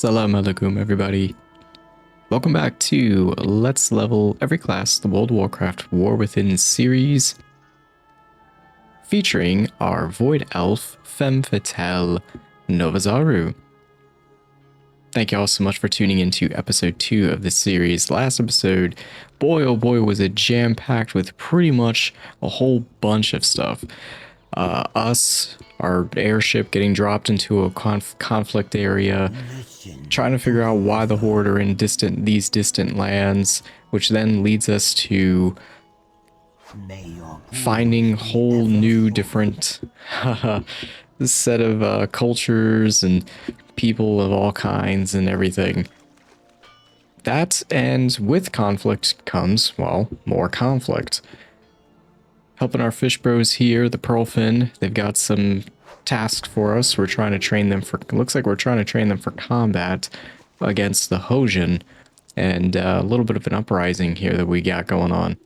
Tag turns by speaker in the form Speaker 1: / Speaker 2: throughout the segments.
Speaker 1: Salam alaikum, everybody. Welcome back to Let's Level Every Class, the World of Warcraft War Within series, featuring our Void Elf Femme Fatale Novaxaru. Thank you all so much for tuning into episode 2 of this series. Last episode, boy oh boy, was it jam-packed with pretty much a whole bunch of stuff. Our airship getting dropped into a conflict area, trying to figure out why the Horde are in these distant lands, which then leads us to finding whole new different set of cultures and people of all kinds and everything. That, and with conflict comes, well, more conflict. Helping our fish bros here, the Pearlfin, they've got some tasks for us. We're trying to train them for, looks like we're trying to train them for combat against the Hojin, and a little bit of an uprising here that we got going on.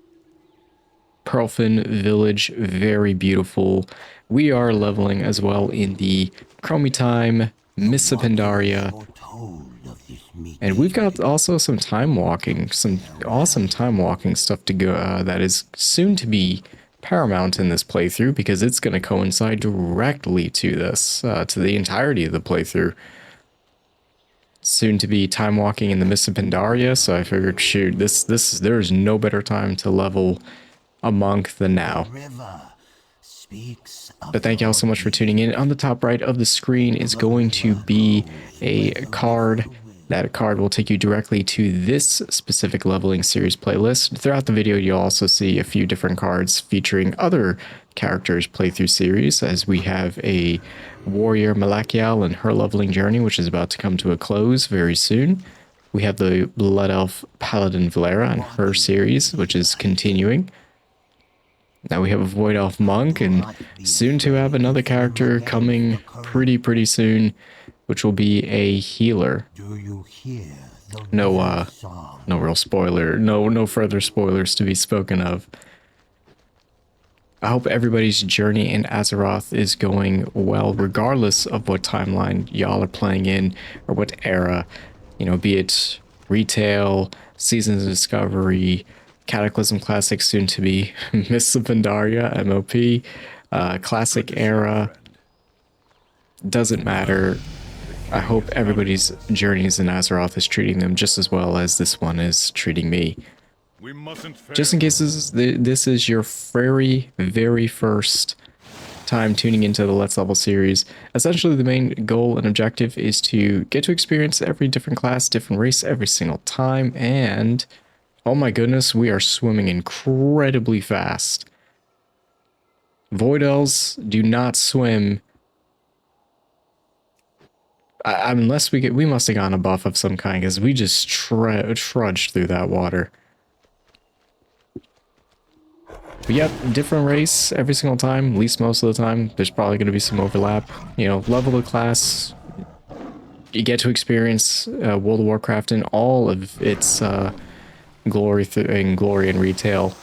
Speaker 1: Pearlfin village, very beautiful. We are leveling as well in the Chromie time, Miss Pandaria. And we've got also some time walking, some awesome time walking stuff to go, that is soon to be paramount in this playthrough, because it's going to coincide directly to this, to the entirety of the playthrough. Soon to be time walking in the Miss Pandaria, so I figured, shoot, there's no better time to level a monk than now. But thank you all so much for tuning in. On the top right of the screen is going to be a card. That card will take you directly to this specific leveling series playlist. Throughout the video, you'll also see a few different cards featuring other characters' playthrough series, as we have a warrior Malachiel and her leveling journey, which is about to come to a close very soon. We have the Blood Elf Paladin Valera and her series, which is continuing. Now we have a Void Elf Monk, and soon to have another character coming pretty soon, which will be a healer. No real spoiler, no further spoilers to be spoken of. I hope everybody's journey in Azeroth is going well, regardless of what timeline y'all are playing in, or what era, you know, be it retail, Seasons of Discovery, Cataclysm Classic, soon to be Mists of Pandaria, MOP, Classic era, doesn't matter. I hope everybody's journeys in Azeroth is treating them just as well as this one is treating me. Just in case this is your very first time tuning into the Let's Level series, essentially the main goal and objective is to get to experience every different class, different race every single time, and oh my goodness, we are swimming incredibly fast. Void Elves do not swim. Unless we must have gotten a buff of some kind, because we just trudged through that water. But yep, different race every single time, at least most of the time. There's probably going to be some overlap. You know, level the class. You get to experience World of Warcraft in all of its glory and retail.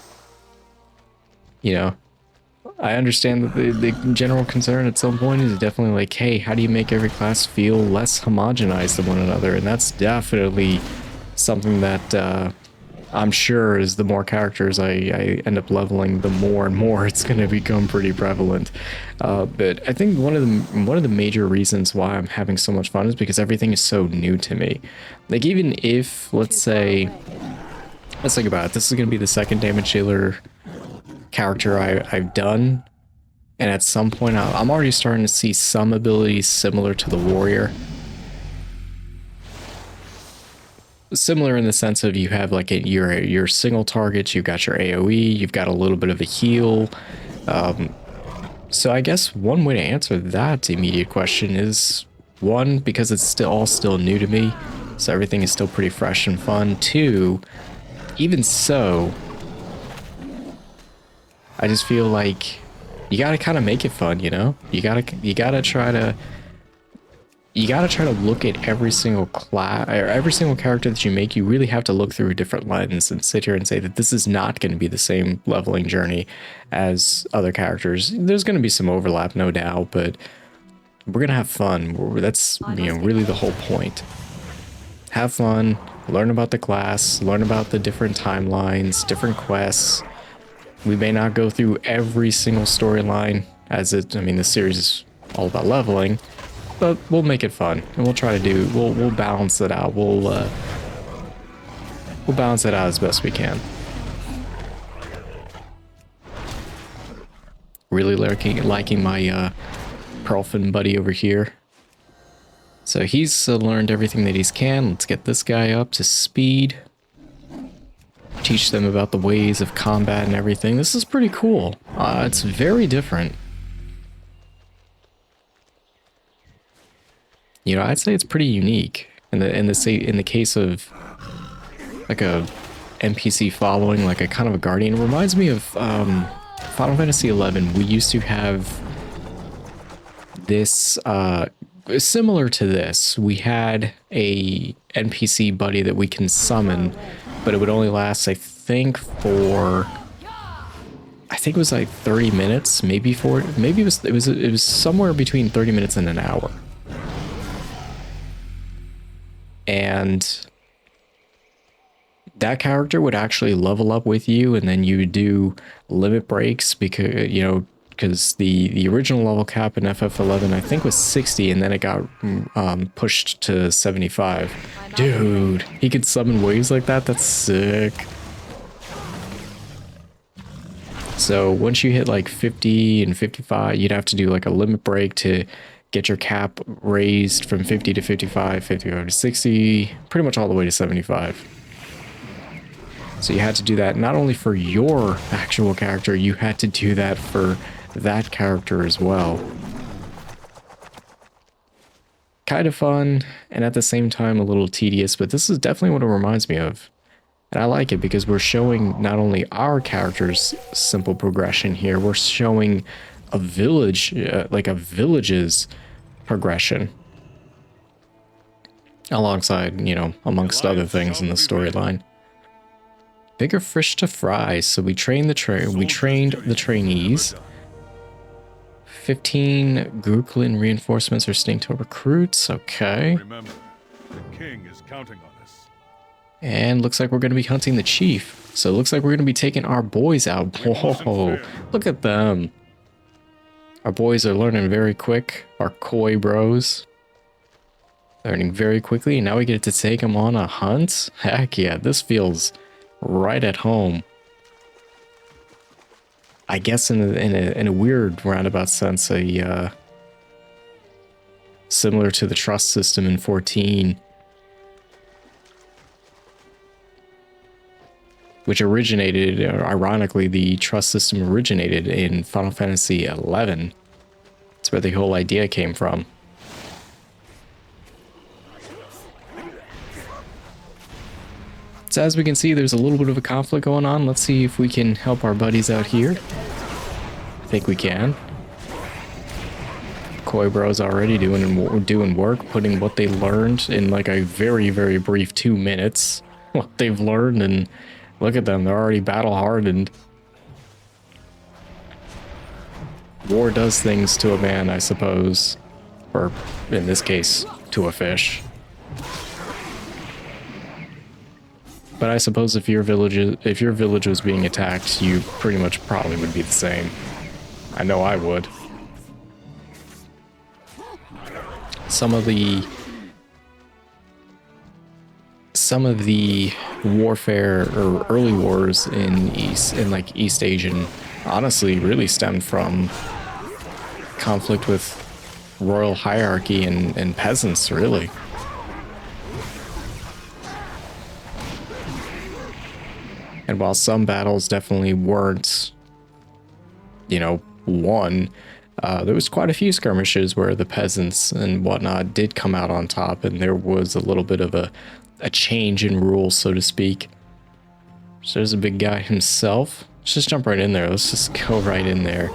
Speaker 1: You know, I understand that the general concern at some point is definitely like, hey, how do you make every class feel less homogenized than one another? And that's definitely something that I'm sure is the more characters I end up leveling, the more and more it's going to become pretty prevalent. But I think one of the major reasons why I'm having so much fun is because everything is so new to me. Like, even if, let's think about it, this is going to be the second damage dealer character I've done, and at some point I'm already starting to see some abilities similar to the warrior. Similar in the sense of you have like your single targets, you've got your AoE, you've got a little bit of a heal. So I guess one way to answer that immediate question is, one, because it's still new to me, so everything is still pretty fresh and fun. Two, even so, I just feel like you gotta kind of make it fun, you know? You gotta try to look at every single class, or every single character that you make. You really have to look through a different lens and sit here and say that this is not going to be the same leveling journey as other characters. There's going to be some overlap, no doubt, but we're gonna have fun. That's, you know, really the whole point. have fun, learn about the class, learn about the different timelines, different quests. We may not go through every single storyline, as it, I mean, the series is all about leveling, but we'll make it fun, and we'll try to do, we'll balance it out. We'll balance it out as best we can. Really liking my Pearlfin buddy over here. So he's learned everything that he can. Let's get this guy up to speed. Teach them about the ways of combat and everything. This is pretty cool. It's very different. You know, I'd say it's pretty unique in the case of like a NPC following, like a kind of a guardian. It reminds me of Final Fantasy XI. We used to have this similar to this. We had a NPC buddy that we can summon, but it would only last, I think it was like 30 minutes, maybe it was somewhere between 30 minutes and an hour. And that character would actually level up with you, and then you would do limit breaks because, you know, because the original level cap in FF11 I think was 60, and then it got pushed to 75. Dude, he could summon waves like that? That's sick. So once you hit like 50 and 55, you'd have to do like a limit break to get your cap raised from 50 to 55, 55 to 60, pretty much all the way to 75. So you had to do that not only for your actual character, you had to do that for that character as well. Kind of fun, and at the same time a little tedious, but this is definitely what it reminds me of. And I like it because we're showing not only our character's simple progression here, we're showing a village, like a village's progression. Alongside, you know, amongst other things in the storyline. Bigger fish to fry, so we trained the trainees. 15 Gooklin reinforcements are staying to recruits, okay.
Speaker 2: Remember, the king is counting on us.
Speaker 1: And looks like we're going to be hunting the chief. So it looks like we're going to be taking our boys out. Whoa, look at them. Our boys are learning very quick. Our koi bros. Learning very quickly. And now we get to take them on a hunt. Heck yeah, this feels right at home. I guess in a weird roundabout sense, similar to the trust system in 14. Which originated, ironically, the trust system originated in Final Fantasy XI. That's where the whole idea came from. So as we can see, there's a little bit of a conflict going on. Let's see if we can help our buddies out here. I think we can. Koi Bro's already doing work, putting what they learned in like a very, very brief 2 minutes. What they've learned, and look at them, they're already battle hardened. War does things to a man, I suppose. Or, in this case, to a fish. But I suppose if your village was being attacked, you pretty much probably would be the same. I know I would. Some of the warfare or early wars in East Asian honestly really stemmed from conflict with royal hierarchy and peasants, really. And while some battles definitely weren't, you know, won, there was quite a few skirmishes where the peasants and whatnot did come out on top, and there was a little bit of a change in rules, so to speak. So there's a big guy himself. Let's just jump right in there. Let's just go right in there.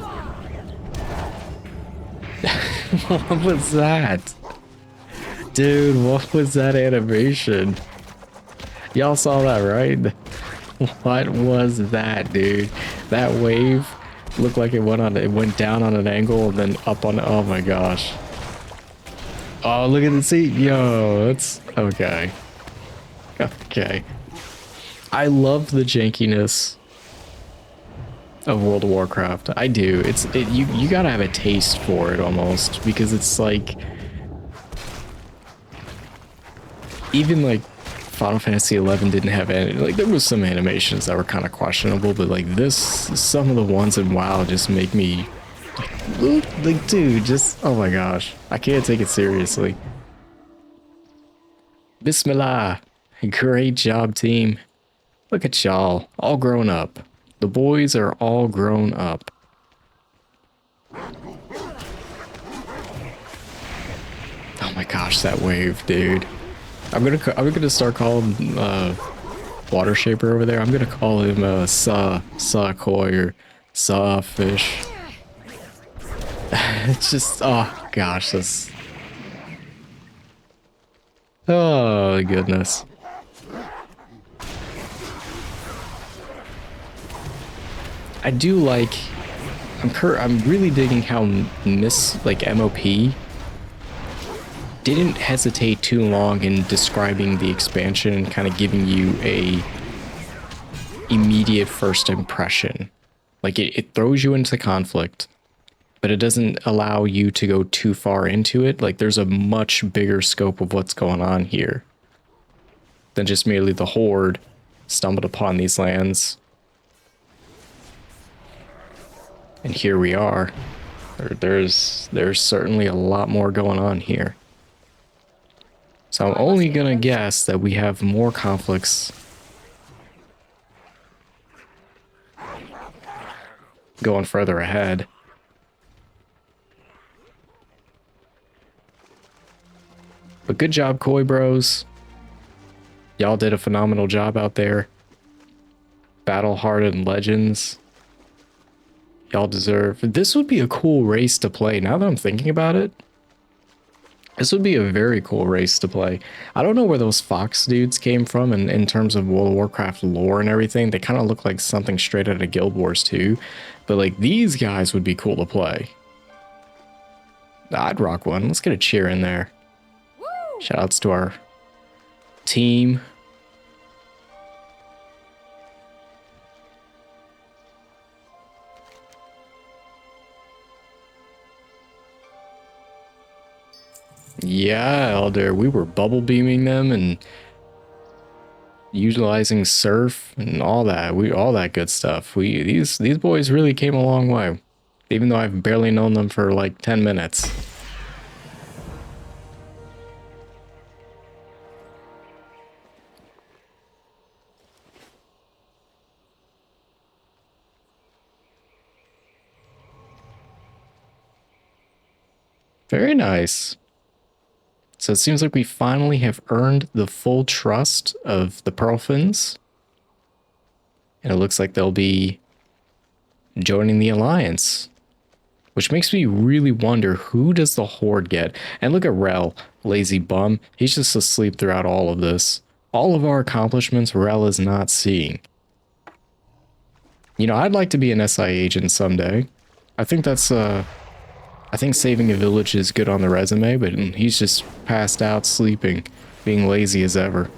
Speaker 1: What was that? Dude, what was that animation? Y'all saw that, right? What was that, dude? That wave looked like it went down on an angle and then up on, oh my gosh. Oh, look at the seat. Yo, that's okay. Okay. I love the jankiness of World of Warcraft. I do. You gotta have a taste for it almost, because it's like, even like Final Fantasy 11 didn't have any, like, there was some animations that were kind of questionable, but like this, some of the ones in WoW just make me like, dude, just, oh my gosh, I can't take it seriously. Bismillah. Great job, team. Look at y'all, all grown up. The boys are all grown up. Oh my gosh, that wave, dude. I'm gonna start calling water shaper over there. I'm gonna call him Sa Koi or Sa Fish. It's just, oh gosh, that's, oh goodness. I do like, I'm really digging how MOP didn't hesitate too long in describing the expansion and kind of giving you a immediate first impression. Like, it throws you into conflict, but it doesn't allow you to go too far into it. Like, there's a much bigger scope of what's going on here than just merely the Horde stumbled upon these lands. And here we are. There's certainly a lot more going on here. So I'm only gonna guess that we have more conflicts going further ahead. But good job, Koi Bros. Y'all did a phenomenal job out there. Battle-hardened legends. Y'all deserve... This would be a cool race to play. Now that I'm thinking about it, this would be a very cool race to play. I don't know where those fox dudes came from in terms of World of Warcraft lore and everything. They kind of look like something straight out of Guild Wars 2. But like, these guys would be cool to play. I'd rock one. Let's get a cheer in there. Shoutouts to our team. Yeah, Elder, we were bubble beaming them and utilizing surf and all that. All that good stuff. These boys really came a long way, even though I've barely known them for like 10 minutes. Very nice. So it seems like we finally have earned the full trust of the Pearlfins. And it looks like they'll be joining the Alliance. Which makes me really wonder, who does the Horde get? And look at Rel, lazy bum. He's just asleep throughout all of this. All of our accomplishments Rel is not seeing. You know, I'd like to be an SI agent someday. I think that's I think saving a village is good on the resume, but he's just passed out sleeping, being lazy as ever.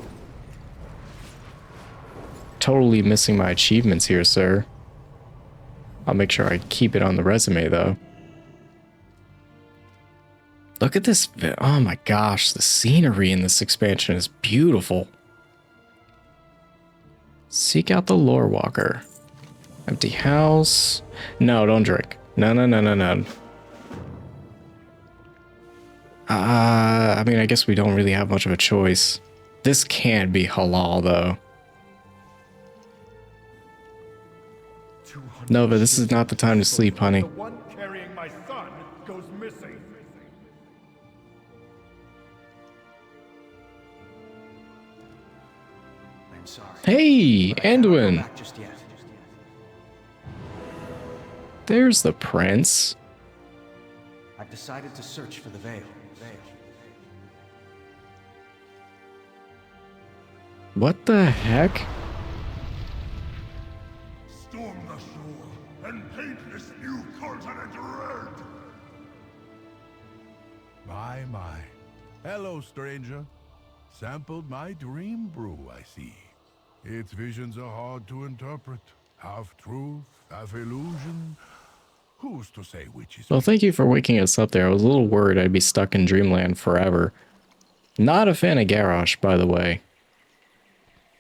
Speaker 1: Totally missing my achievements here, sir. I'll make sure I keep it on the resume, though. Look at this. Oh my gosh, the scenery in this expansion is beautiful. Seek out the Lore Walker. Empty house. No, don't drink. No, no, no, no, no. I mean, I guess we don't really have much of a choice. This can't be halal, though. Nova, this is not the time to sleep, honey.
Speaker 2: The one carrying my son goes missing.
Speaker 3: I'm sorry.
Speaker 1: Hey, Anduin.
Speaker 3: Just yet.
Speaker 1: There's the prince.
Speaker 3: I've decided to search for the veil.
Speaker 1: What the heck?
Speaker 2: Storm the shore and paint this new continent red.
Speaker 4: My. Hello, stranger.
Speaker 2: Sampled my dream brew, I see. Its visions are hard to interpret. Half truth, half illusion. Who's to say which is
Speaker 1: Well,
Speaker 2: which?
Speaker 1: thank you for waking us up there. I was a little worried I'd be stuck in dreamland forever. Not a fan of Garrosh, by the way.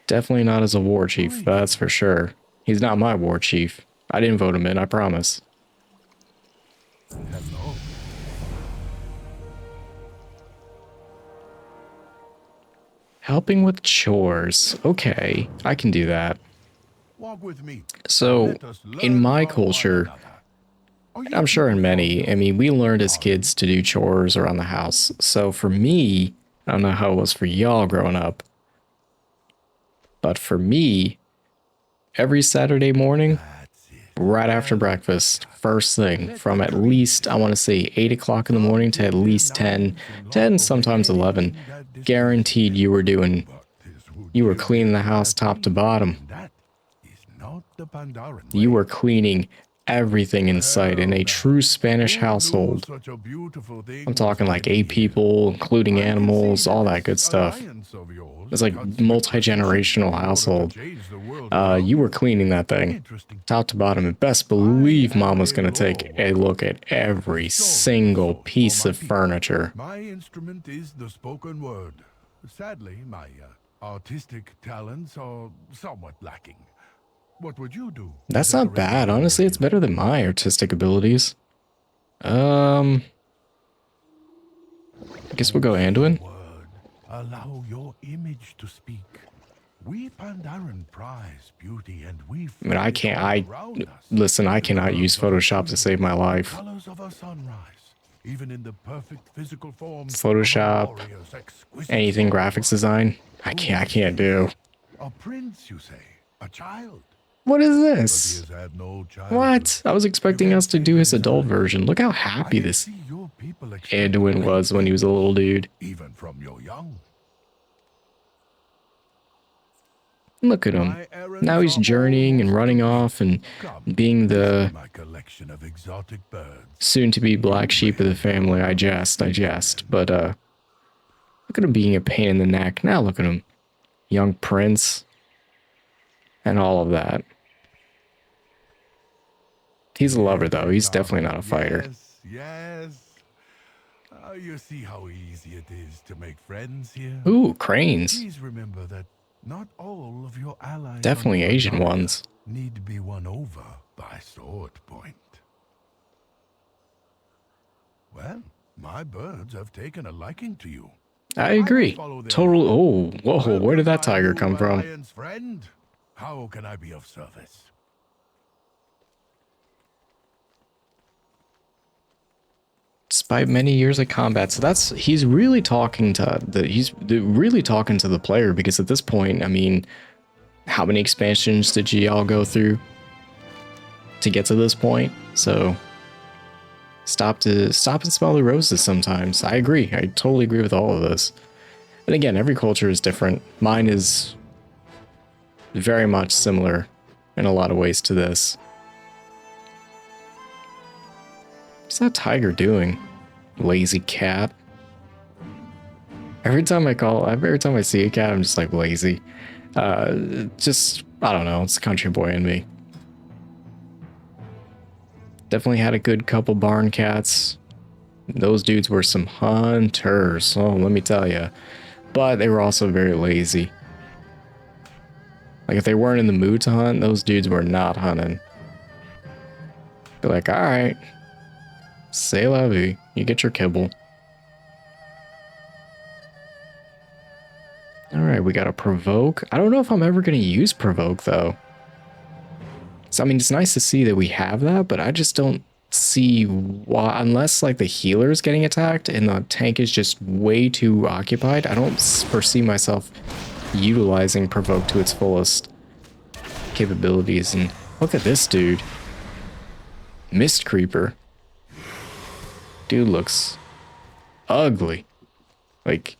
Speaker 1: Definitely not as a war chief, that's for sure. He's not my war chief. I didn't vote him in, I promise.
Speaker 2: Hello.
Speaker 1: Helping with chores. Okay, I can do that.
Speaker 2: Walk with me.
Speaker 1: So,
Speaker 2: Let us
Speaker 1: in
Speaker 2: learn
Speaker 1: my
Speaker 2: from one
Speaker 1: culture,
Speaker 2: another. Are
Speaker 1: and
Speaker 2: you
Speaker 1: I'm sure in
Speaker 2: people
Speaker 1: many,
Speaker 2: from
Speaker 1: I mean, we learned as kids to do chores around the house. So for me, I don't know how it was for y'all growing up, but for me, every Saturday morning,
Speaker 2: That's it.
Speaker 1: right after breakfast, first thing, from at least, I want to say 8 o'clock in the morning to at least 10, 10, sometimes 11, guaranteed you were cleaning the house top to bottom.
Speaker 2: That is not the Pandaran
Speaker 1: You
Speaker 2: way.
Speaker 1: were cleaning everything in sight in a true Spanish household.
Speaker 2: Such a beautiful thing
Speaker 1: I'm talking
Speaker 2: was
Speaker 1: like
Speaker 2: hiding
Speaker 1: 8
Speaker 2: here.
Speaker 1: people, including
Speaker 2: I can
Speaker 1: animals,
Speaker 2: see
Speaker 1: all
Speaker 2: that
Speaker 1: that good
Speaker 2: this
Speaker 1: stuff.
Speaker 2: alliance of yours
Speaker 1: It's like
Speaker 2: cuts
Speaker 1: multi-generational
Speaker 2: in order to
Speaker 1: household.
Speaker 2: change the world around
Speaker 1: You were cleaning that thing,
Speaker 2: Interesting.
Speaker 1: top to bottom, and best believe
Speaker 2: I
Speaker 1: Mom
Speaker 2: have
Speaker 1: was
Speaker 2: a
Speaker 1: going to take
Speaker 2: law
Speaker 1: a look at every single piece of furniture.
Speaker 2: My instrument is the spoken word. Sadly, my artistic talents are somewhat lacking. What would you do?
Speaker 1: That's not bad, honestly, it's better than my artistic abilities. I guess we'll go Anduin.
Speaker 2: Word. Allow your image to speak. We Pandaren prize beauty, and we
Speaker 1: I mean, I
Speaker 2: feel it all around us.
Speaker 1: listen, I cannot use
Speaker 2: Curves of a
Speaker 1: Photoshop to
Speaker 2: tree,
Speaker 1: save my life.
Speaker 2: colors of a sunrise, even in the perfect physical form
Speaker 1: Photoshop,
Speaker 2: of a warrior's exquisite
Speaker 1: anything
Speaker 2: sword.
Speaker 1: graphics design, I can't do.
Speaker 2: A prince, you say? A child?
Speaker 1: What is
Speaker 2: But he
Speaker 1: this?
Speaker 2: has had no childhood.
Speaker 1: What? I was expecting us to do his adult version. Look how happy
Speaker 2: I can
Speaker 1: this
Speaker 2: see your people expect
Speaker 1: Anduin
Speaker 2: great
Speaker 1: was when he was a little dude.
Speaker 2: even from your young.
Speaker 1: Look at him. Now he's journeying and running off and being the
Speaker 2: My collection of exotic birds.
Speaker 1: soon-to-be black sheep of the family. I jest. But, look at him being a pain in the neck. Now look at him. Young prince. And all of that. He's a lover, though. He's definitely not a fighter.
Speaker 2: Yes. You see how easy it is to make friends here.
Speaker 1: Ooh, cranes.
Speaker 2: Please remember that not all of your allies
Speaker 1: Definitely
Speaker 2: on
Speaker 1: Asian
Speaker 2: Pandaria
Speaker 1: ones.
Speaker 2: need to be won over by sword point. Well, my birds have taken a liking to you.
Speaker 1: I agree.
Speaker 2: follow their
Speaker 1: Total. Oh, whoa, where did that
Speaker 2: Welcome, my
Speaker 1: tiger
Speaker 2: new
Speaker 1: come from?
Speaker 2: alliance friend. How can I be of service?
Speaker 1: Despite many years of combat, so he's really talking to the player, because at this point, I mean, how many expansions did you all go through to get to this point? So stop and smell the roses sometimes. I agree. I totally agree with all of this. And again, every culture is different. Mine is very much similar in a lot of ways to this. What's that tiger doing? Lazy cat. Every time I see a cat, I'm just like lazy. I don't know, it's country boy in me. Definitely had a good couple barn cats. Those dudes were some hunters, oh, let me tell you. But they were also very lazy. Like, if they weren't in the mood to hunt, those dudes were not hunting. Be like, alright. C'est la vie. You get your kibble. Alright, we got a provoke. I don't know if I'm ever going to use provoke, though. So, I mean, it's nice to see that we have that, but I just don't see why, unless, like, the healer's getting attacked and the tank is just way too occupied, I don't foresee myself utilizing provoke to its fullest capabilities. And look at this dude. Mist Creeper. Dude looks ugly. Like,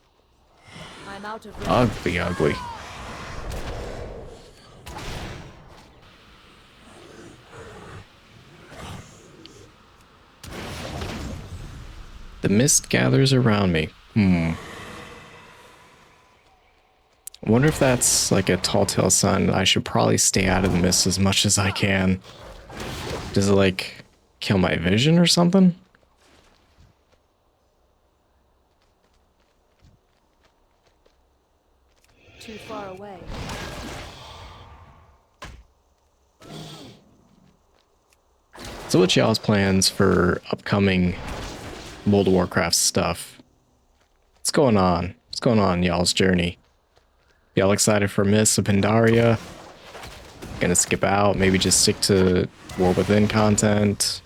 Speaker 4: I'm out of
Speaker 1: ugly. The mist gathers around me. I wonder if that's like a tall tale sign. I should probably stay out of the mist as much as I can. Does it like kill my vision or something?
Speaker 4: Too far away.
Speaker 1: So what's y'all's plans for upcoming World of Warcraft stuff? What's going on? What's going on in y'all's journey? Y'all excited for Mists of Pandaria? Gonna skip out, maybe just stick to War Within content?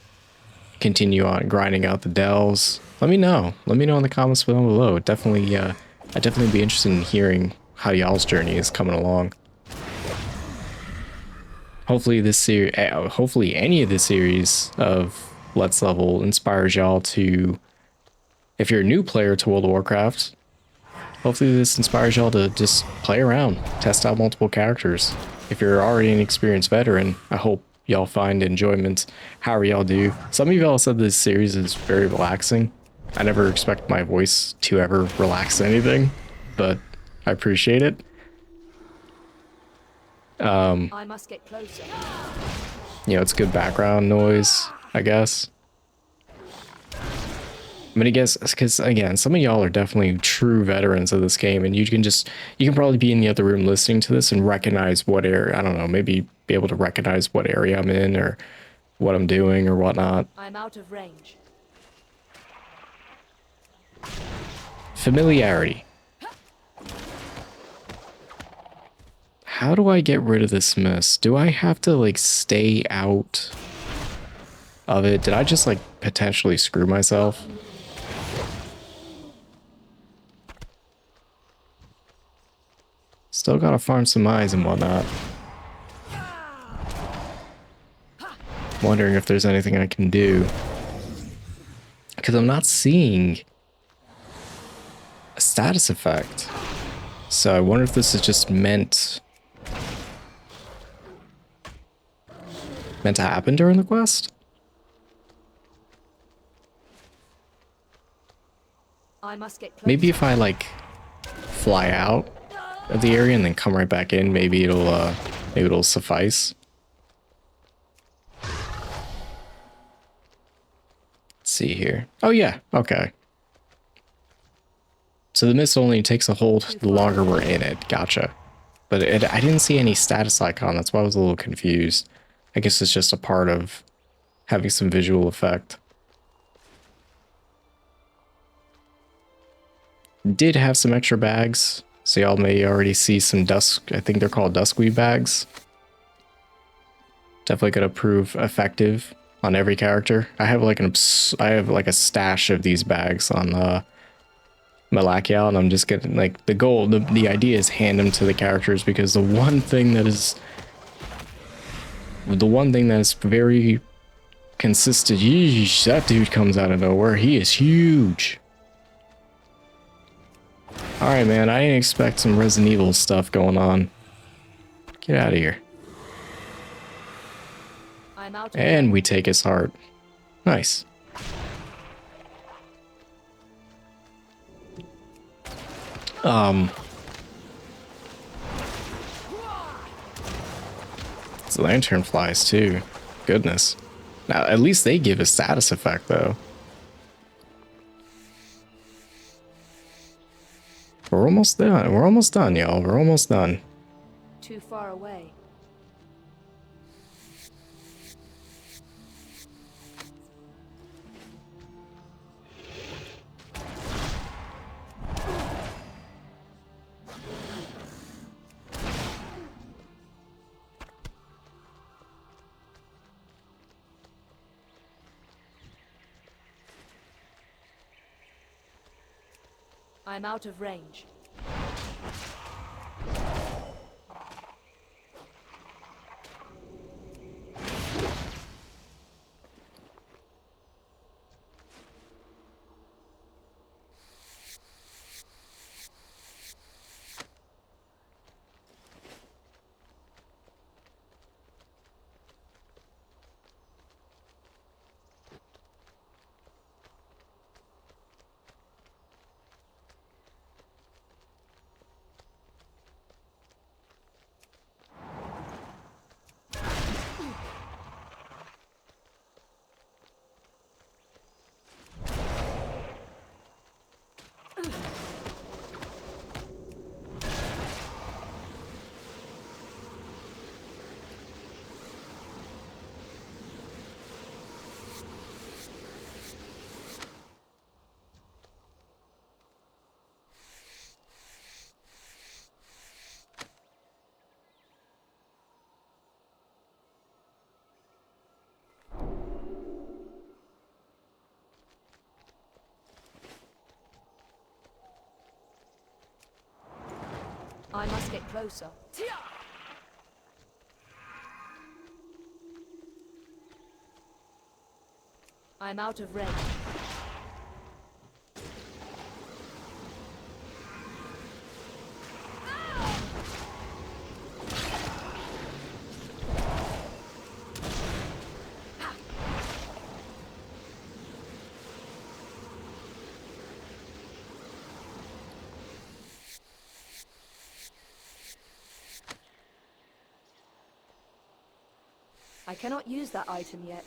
Speaker 1: Continue on grinding out the delves? Let me know. Let me know in the comments down below. Definitely, I'd definitely be interested in hearing how y'all's journey is coming along. Hopefully this series, hopefully any of the series of Let's Level inspires y'all to, if you're a new player to World of Warcraft, hopefully this inspires y'all to just play around, test out multiple characters. If you're already an experienced veteran, I hope y'all find enjoyment however y'all do. Some of y'all said this series is very relaxing. I never expect my voice to ever relax anything, but I appreciate it.
Speaker 4: I must get closer.
Speaker 1: You know, it's good background noise, I guess. I mean, I guess, because again, some of y'all are definitely true veterans of this game, and you can probably be in the other room listening to this and recognize what area, I don't know, maybe be able to recognize what area I'm in or what I'm doing or whatnot.
Speaker 4: I'm out of range.
Speaker 1: Familiarity. How do I get rid of this mist? Do I have to, like, stay out of it? Did I just, like, potentially screw myself? Still gotta farm some eyes and whatnot. Wondering if there's anything I can do. Because I'm not seeing a status effect. So I wonder if this is just meant to happen during the quest?
Speaker 4: I must get closer.
Speaker 1: Maybe if I like fly out of the area and then come right back in, maybe it'll suffice. Let's see here. Oh yeah, okay. So the mist only takes a hold the longer we're in it. Gotcha. But I didn't see any status icon. That's why I was a little confused. I guess it's just a part of having some visual effect. Did have some extra bags. So y'all may already see some dusk. I think they're called duskweed bags. Definitely gonna prove effective on every character. I have like a stash of these bags on Malakia, and I'm just getting like the idea is hand them to the characters, because the one thing that is very consistent, yeesh, that dude comes out of nowhere. He is huge. All right, man, I didn't expect some Resident Evil stuff going on. Get out of here.
Speaker 4: I'm out of
Speaker 1: And
Speaker 4: range.
Speaker 1: we take his heart. Nice. It's lantern flies too. Goodness. Now, at least they give a status effect though. We're almost done. We're almost done, y'all. We're almost done.
Speaker 4: Too far away. I'm out of range. get closer. I'm out of range. I cannot use that item yet.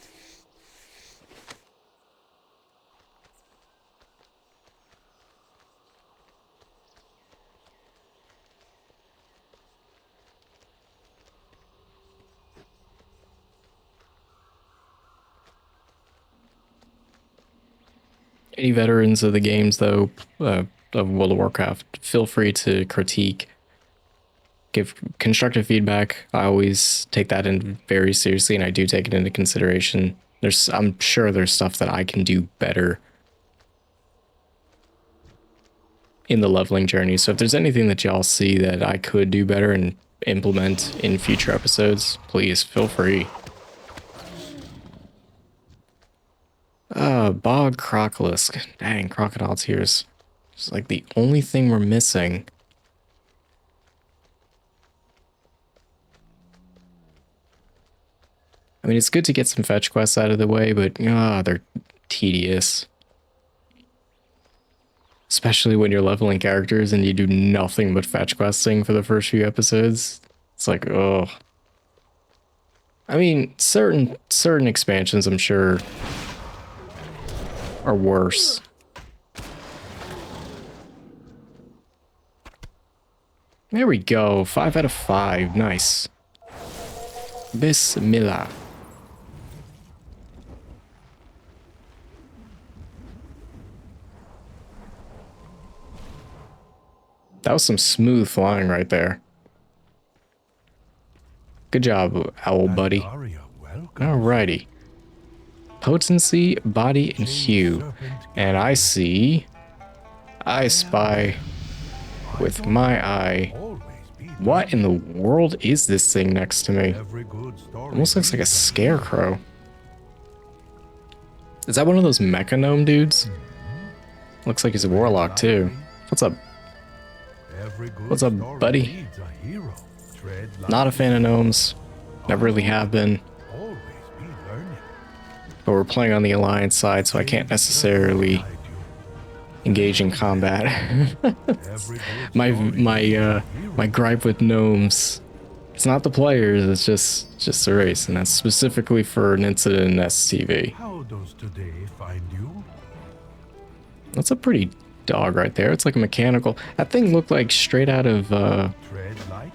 Speaker 1: Any veterans of the games, though, of World of Warcraft, feel free to critique, give constructive feedback. I always take that in very seriously, and I do take it into consideration. I'm sure there's stuff that I can do better in the leveling journey. So if there's anything that y'all see that I could do better and implement in future episodes, please feel free. Bog Crocolisk. Dang, crocodile tears. It's like the only thing we're missing. I mean, it's good to get some fetch quests out of the way, but they're tedious. Especially when you're leveling characters and you do nothing but fetch questing for the first few episodes. It's like, oh. I mean, certain expansions, I'm sure, are worse. There we go. 5 out of 5. Nice. Bismillah. That was some smooth flying right there. Good job, owl buddy. Alrighty. Potency, body, and hue. And I spy with my eye. What in the world is this thing next to me? Almost looks like a scarecrow. Is that one of those mecha gnome dudes? Looks like he's a warlock too. What's up? What's up, buddy? Not a fan of gnomes. Never really have been. But we're playing on the Alliance side, so I can't necessarily engage in combat. my gripe with gnomes, it's not the players, it's just the race, and that's specifically for an incident in STV.
Speaker 2: How does today find you?
Speaker 1: That's a pretty dog right there. It's like a mechanical. That thing looked like straight out of
Speaker 2: Tread lightly.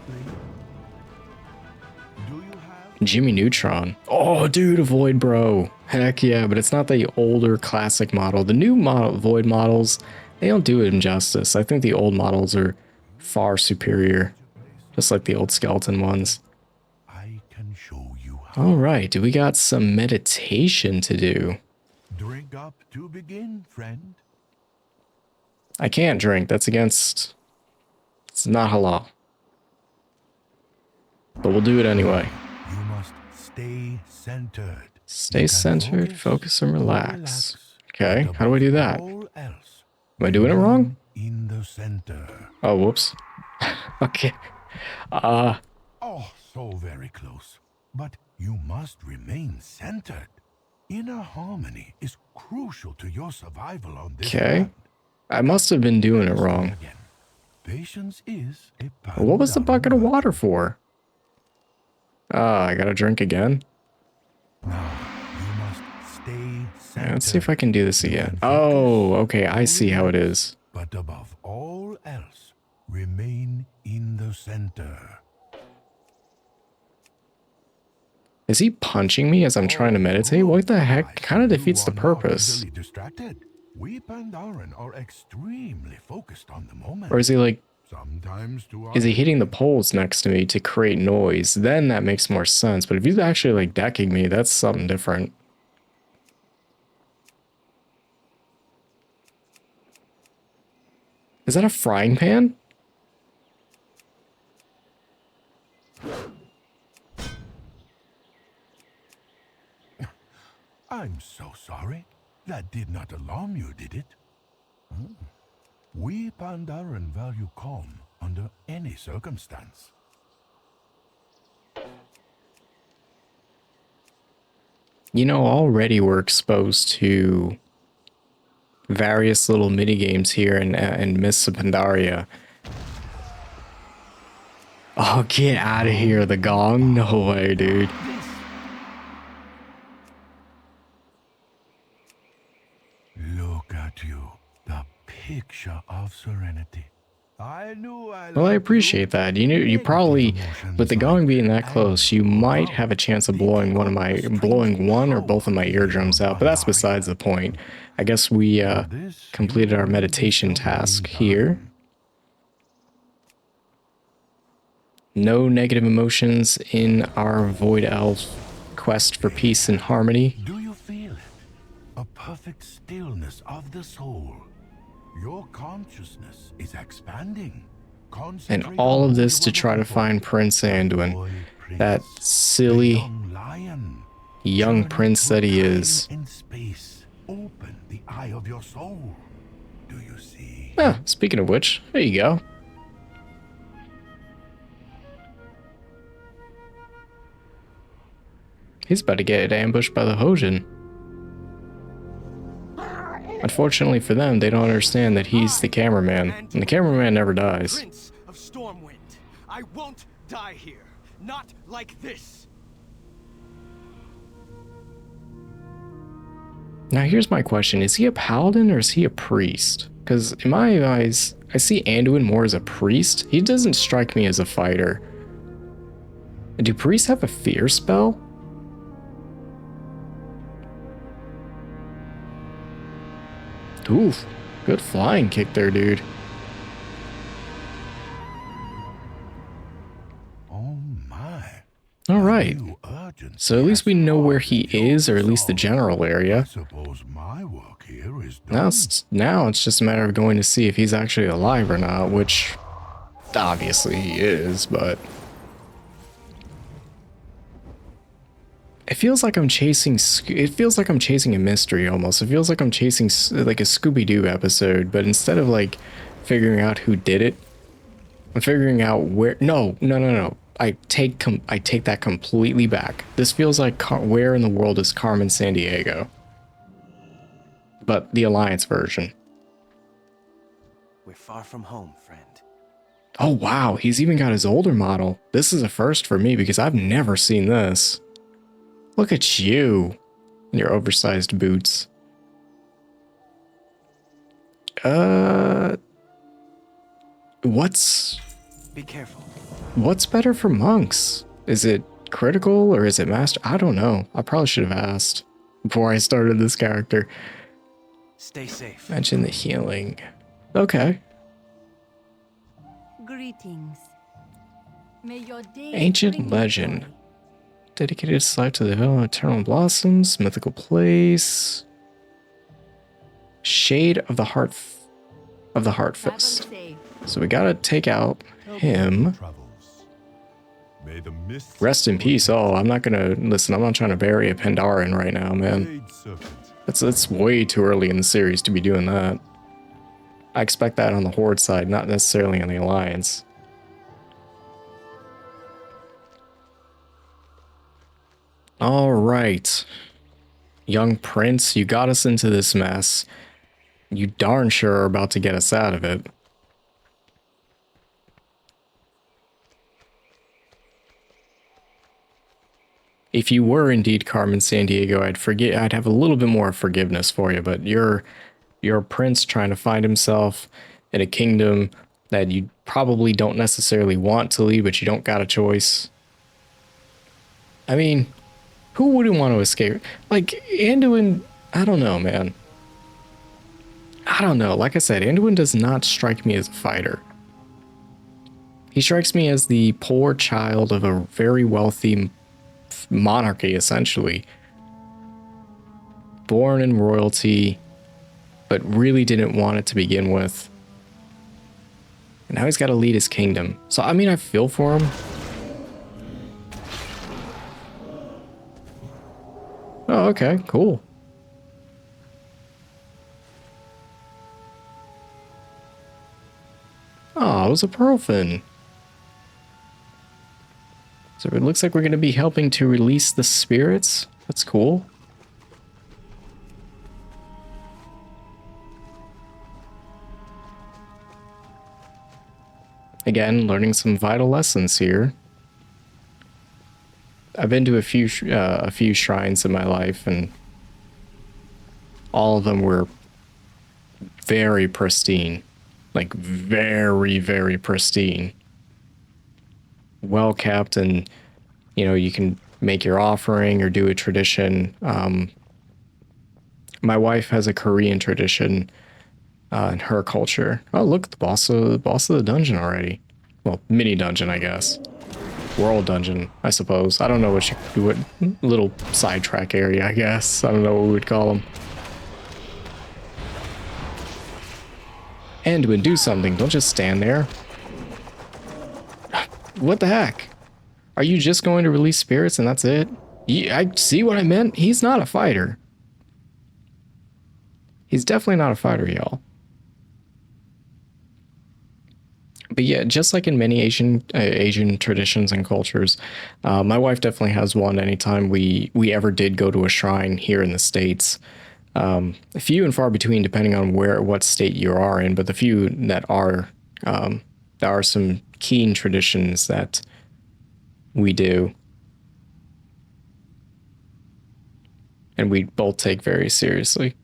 Speaker 2: Do you have
Speaker 1: Jimmy Neutron. Oh, dude, a Void bro. Heck yeah, but it's not the older classic model. The new Void models, they don't do it justice. I think the old models are far superior, just like the old skeleton ones.
Speaker 2: I can show you how.
Speaker 1: All right, do we got some meditation to do?
Speaker 2: Drink up to begin, friend.
Speaker 1: I can't drink. That's against... It's not halal. But we'll do it anyway.
Speaker 2: You must stay centered.
Speaker 1: Stay centered, focus, and relax. Okay, how do I do that?
Speaker 2: All else,
Speaker 1: Am I doing it wrong?
Speaker 2: in the center.
Speaker 1: Oh, whoops. Okay.
Speaker 2: Oh, so very close. But you must remain centered. Inner harmony is crucial to your survival on this
Speaker 1: Okay.
Speaker 2: land.
Speaker 1: I must have been doing it wrong.
Speaker 2: Again. Patience is a
Speaker 1: What was the
Speaker 2: Pandaria
Speaker 1: bucket of
Speaker 2: virtue.
Speaker 1: water for? Ah, I gotta drink again.
Speaker 2: Now, you must stay centered.
Speaker 1: Yeah, let's see if I can do this again. Oh, okay, I see how it is.
Speaker 2: But above all else, remain in the center.
Speaker 1: Is he punching me as I'm trying to meditate? What the heck? Kind of defeats the purpose.
Speaker 2: Easily distracted. We Pandaren are extremely focused on the moment.
Speaker 1: Or is he like,
Speaker 2: Sometimes to
Speaker 1: is he hitting the poles next to me to create noise? Then that makes more sense. But if he's actually like decking me, that's something different. Is that a frying pan?
Speaker 2: I'm so sorry. That did not alarm you, did it? Hmm. We Pandaren value calm under any circumstance.
Speaker 1: You know, already we're exposed to various little mini games here in Mists of Pandaria. Oh, get out of here, the gong. No way, dude.
Speaker 2: Look at you, the picture of serenity. I knew I
Speaker 1: Well, I
Speaker 2: loved
Speaker 1: appreciate
Speaker 2: you.
Speaker 1: that. You probably, with the gong being that close, you might have a chance of blowing one or both of my eardrums out, but that's besides the point. I guess we completed our meditation task here. No negative emotions in our Void Elf quest for peace and harmony.
Speaker 2: Do you feel it? A perfect stillness of the soul. Your consciousness is expanding.
Speaker 1: And all of this to try to find Prince Anduin. That silly young prince that he is.
Speaker 2: In space, open the eye of your soul. Do you see?
Speaker 1: Ah, speaking of which, there you go. He's about to get ambushed by the Hojin. Unfortunately for them, they don't understand that he's the cameraman, and the cameraman never dies.
Speaker 5: Prince of Stormwind, I won't die here. Not like this.
Speaker 1: Now here's my question, is he a paladin or is he a priest? Because in my eyes, I see Anduin more as a priest. He doesn't strike me as a fighter. Do priests have a fear spell? Oof, good flying kick there, dude.
Speaker 2: Oh my.
Speaker 1: Alright, so at least we know where he is, or at least the general area.
Speaker 2: Suppose my work here is done.
Speaker 1: Now it's just a matter of going to see if he's actually alive or not, which obviously he is, but it feels like I'm chasing a mystery almost. It feels like I'm chasing like a Scooby-Doo episode, but instead of like figuring out who did it, I'm figuring out where. No. I take that completely back. This feels like where in the world is Carmen Sandiego? But the Alliance version.
Speaker 3: We're far from home, friend.
Speaker 1: Oh wow, he's even got his older model. This is a first for me because I've never seen this. Look at you in your oversized boots.
Speaker 3: Be careful.
Speaker 1: What's better for monks? Is it critical or is it master? I don't know. I probably should have asked before I started this character.
Speaker 3: Stay safe.
Speaker 1: Mention the healing. Okay.
Speaker 4: Greetings. May your day
Speaker 1: Ancient
Speaker 4: bring you
Speaker 1: legend.
Speaker 4: joy.
Speaker 1: Dedicated its life to the development of eternal blossoms. Mythical place. Shade of the Heart
Speaker 4: Travel
Speaker 1: Fist.
Speaker 4: safe.
Speaker 1: So we gotta take out him.
Speaker 6: May the mists
Speaker 1: Rest in peace. Oh, I'm not gonna listen. I'm not trying to bury a Pandaren right now, man.
Speaker 6: Jade Serpent.
Speaker 1: That's way too early in the series to be doing that. I expect that on the Horde side, not necessarily on the Alliance. All right, young prince, you got us into this mess. You darn sure are about to get us out of it. If you were indeed Carmen Sandiego, I'd have a little bit more forgiveness for you, but you're a prince trying to find himself in a kingdom that you probably don't necessarily want to lead, but you don't got a choice. I mean, who wouldn't want to escape? Like, Anduin, I don't know, man. I don't know. Like I said, Anduin does not strike me as a fighter. He strikes me as the poor child of a very wealthy monarchy, essentially. Born in royalty, but really didn't want it to begin with. And now he's got to lead his kingdom. So, I mean, I feel for him. Oh, okay, cool. Oh, it was a Pearlfin. So it looks like we're going to be helping to release the spirits. That's cool. Again, learning some vital lessons here. I've been to a few shrines in my life, and all of them were very pristine. Like, very, very pristine. Well kept, and, you know, you can make your offering or do a tradition. My wife has a Korean tradition in her culture. Oh, look, the boss of the dungeon already. Well, mini dungeon, I guess. World dungeon, I suppose. I don't know what little sidetrack area, I guess. I don't know what we would call them. Anduin, do something. Don't just stand there. What the heck? Are you just going to release spirits and that's it? I see what I meant. He's not a fighter. He's definitely not a fighter, y'all. But yeah, just like in many Asian traditions and cultures, my wife definitely has one anytime we ever did go to a shrine here in the States. Few and far between depending on what state you are in, but the few that are, there are some keen traditions that we do. And we both take very seriously.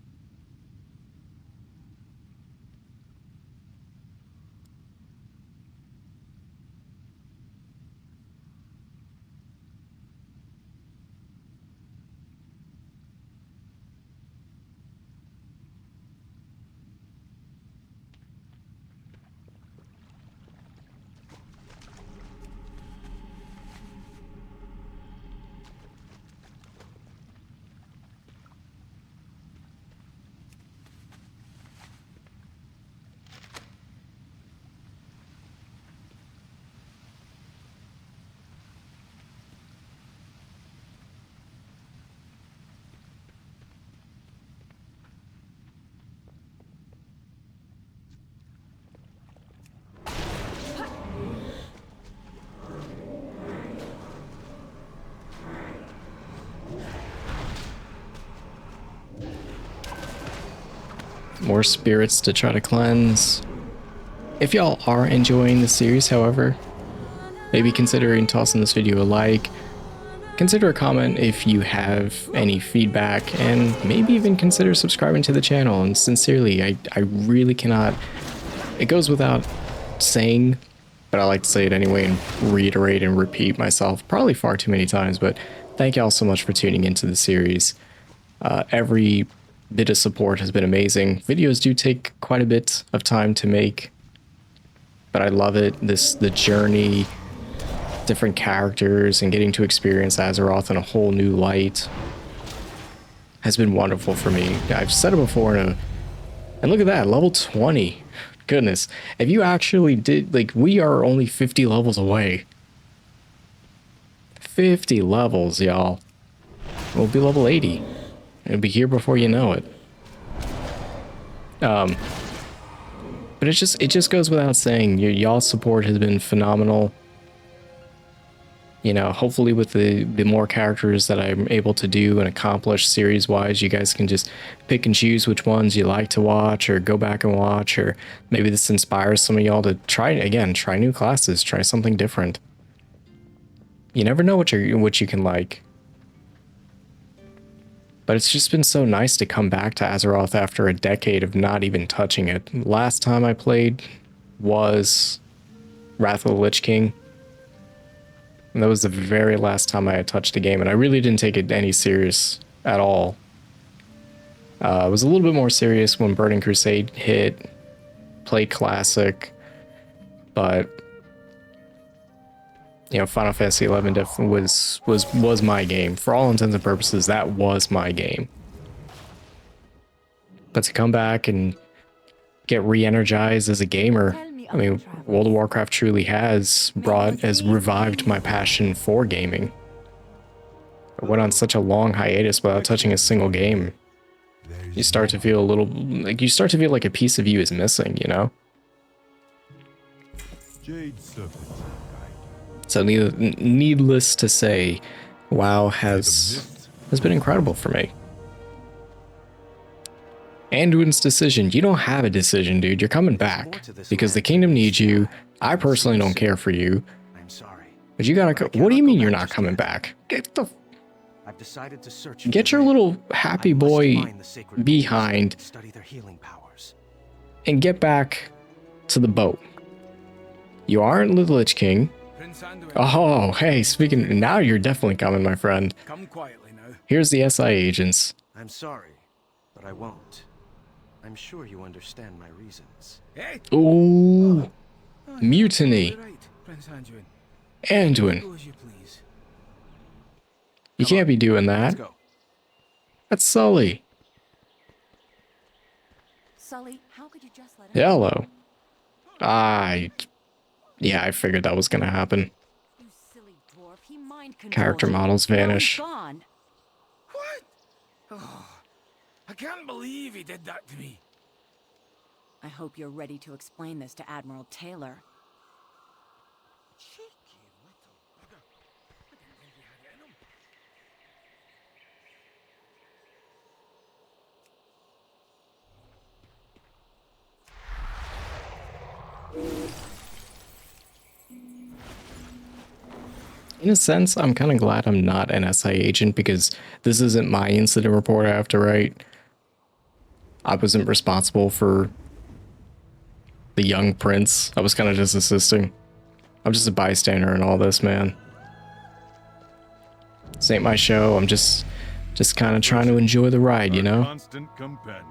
Speaker 1: More spirits to try to cleanse. If y'all are enjoying the series, however, maybe considering tossing this video a like, consider a comment if you have any feedback, and maybe even consider subscribing to the channel. And sincerely, I really cannot, it goes without saying, but I like to say it anyway and reiterate and repeat myself probably far too many times, but thank y'all so much for tuning into the series. Every bit of support has been amazing. Videos do take quite a bit of time to make, but I love it. The journey, different characters, and getting to experience Azeroth in a whole new light has been wonderful for me. I've said it before, and look at that, level 20. Goodness, if you actually did, like, we are only 50 levels away. 50 levels, y'all. We'll be level 80. It'll be here before you know it. But it just goes without saying, y'all's support has been phenomenal. You know, hopefully with the more characters that I'm able to do and accomplish series-wise, you guys can just pick and choose which ones you like to watch or go back and watch, or maybe this inspires some of y'all to try new classes, try something different. You never know what you can like. But it's just been so nice to come back to Azeroth after a decade of not even touching it. Last time I played was Wrath of the Lich King. And that was the very last time I had touched the game, and I really didn't take it any serious at all. I was a little bit more serious when Burning Crusade hit, played Classic, but you know, Final Fantasy XI definitely was my game. For all intents and purposes, that was my game. But to come back and get re-energized as a gamer, I mean, World of Warcraft truly has revived my passion for gaming. I went on such a long hiatus without touching a single game. You start to feel a little, like, you start to feel like a piece of you is missing, you know?
Speaker 6: Jade Serpent.
Speaker 1: So needless to say, WoW has been incredible for me. Anduin's decision. You don't have a decision, dude. You're coming back because the kingdom needs you. I personally don't care for you.
Speaker 3: I'm sorry.
Speaker 1: But you gotta. What do you mean you're not coming back?
Speaker 3: I've decided to search.
Speaker 1: Get your little happy boy behind
Speaker 3: study their healing powers.
Speaker 1: and get back to the boat. You aren't the Lich King.
Speaker 5: Prince Anduin,
Speaker 1: Oh, hey, speaking. Now you're definitely coming, my friend.
Speaker 5: come quietly now.
Speaker 1: Here's the SI agents.
Speaker 3: I'm sorry, but I won't. I'm sure you understand my reasons.
Speaker 5: Hey!
Speaker 1: Ooh, mutiny.
Speaker 5: You're right, Prince Anduin.
Speaker 1: Anduin.
Speaker 5: Go as you please.
Speaker 1: You can't be doing
Speaker 3: Let's
Speaker 1: that.
Speaker 3: go.
Speaker 1: That's Sully.
Speaker 4: Sully, how could you just let him?
Speaker 1: Hello. Yeah, I figured that was gonna happen.
Speaker 4: You silly dwarf, he mind controlled
Speaker 1: Character
Speaker 4: you.
Speaker 1: models
Speaker 4: Now he's
Speaker 1: vanish.
Speaker 4: gone.
Speaker 5: What? Oh, I can't believe he did that to me.
Speaker 4: I hope you're ready to explain this to Admiral Taylor.
Speaker 5: Cheeky little bugger. I didn't think he had it in him.
Speaker 1: In a sense, I'm kind of glad I'm not an SI agent because this isn't my incident report I have to write. I wasn't responsible for the young prince. I was kind of just assisting. I'm just a bystander in all this, man. This ain't my show. I'm just kind of trying to enjoy the ride, you know?
Speaker 6: Constant companion.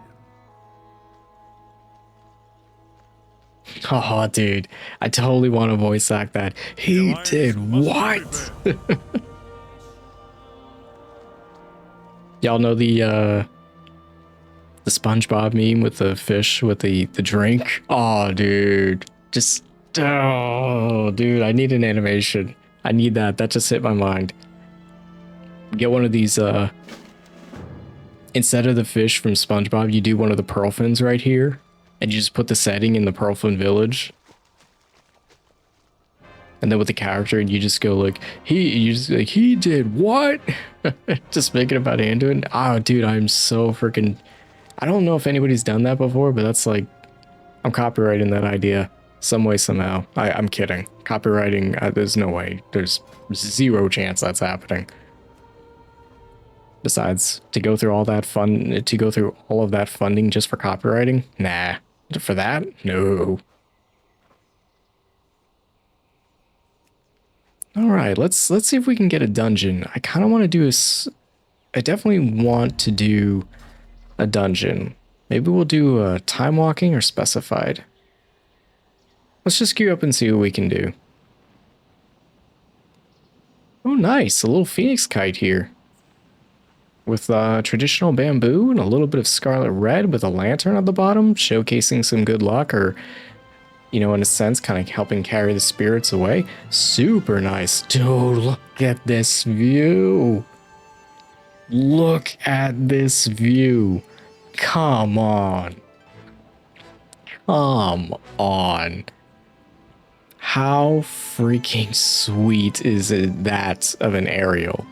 Speaker 1: Oh, dude. I totally want to voice act that. He
Speaker 6: Alliance
Speaker 1: did
Speaker 6: must
Speaker 1: what?
Speaker 6: prevail.
Speaker 1: Y'all know the SpongeBob meme with the fish with the drink? Oh, dude. Oh, dude, I need an animation. I need that. That just hit my mind. Get one of these, instead of the fish from SpongeBob, you do one of the Pearlfins right here. And you just put the setting in the Pearlfin village. And then with the character, you just go like, he did what? Just make it about Anduin. Oh, dude, I'm so freaking... I don't know if anybody's done that before, but that's like... I'm copyrighting that idea some way, somehow. I'm kidding. Copywriting, there's no way. There's zero chance that's happening. Besides, to go through all of that funding just for copywriting? Nah. For that? No. All right, let's see if we can get a dungeon. I kind of want to do I definitely want to do a dungeon. Maybe we'll do a time walking or specified. Let's just queue up and see what we can do. Oh, nice. A little phoenix kite here. With traditional bamboo and a little bit of scarlet red with a lantern at the bottom, showcasing some good luck or, you know, in a sense, kind of helping carry the spirits away. Super nice. Dude, look at this view. Look at this view. Come on. Come on. How freaking sweet is that of an aerial?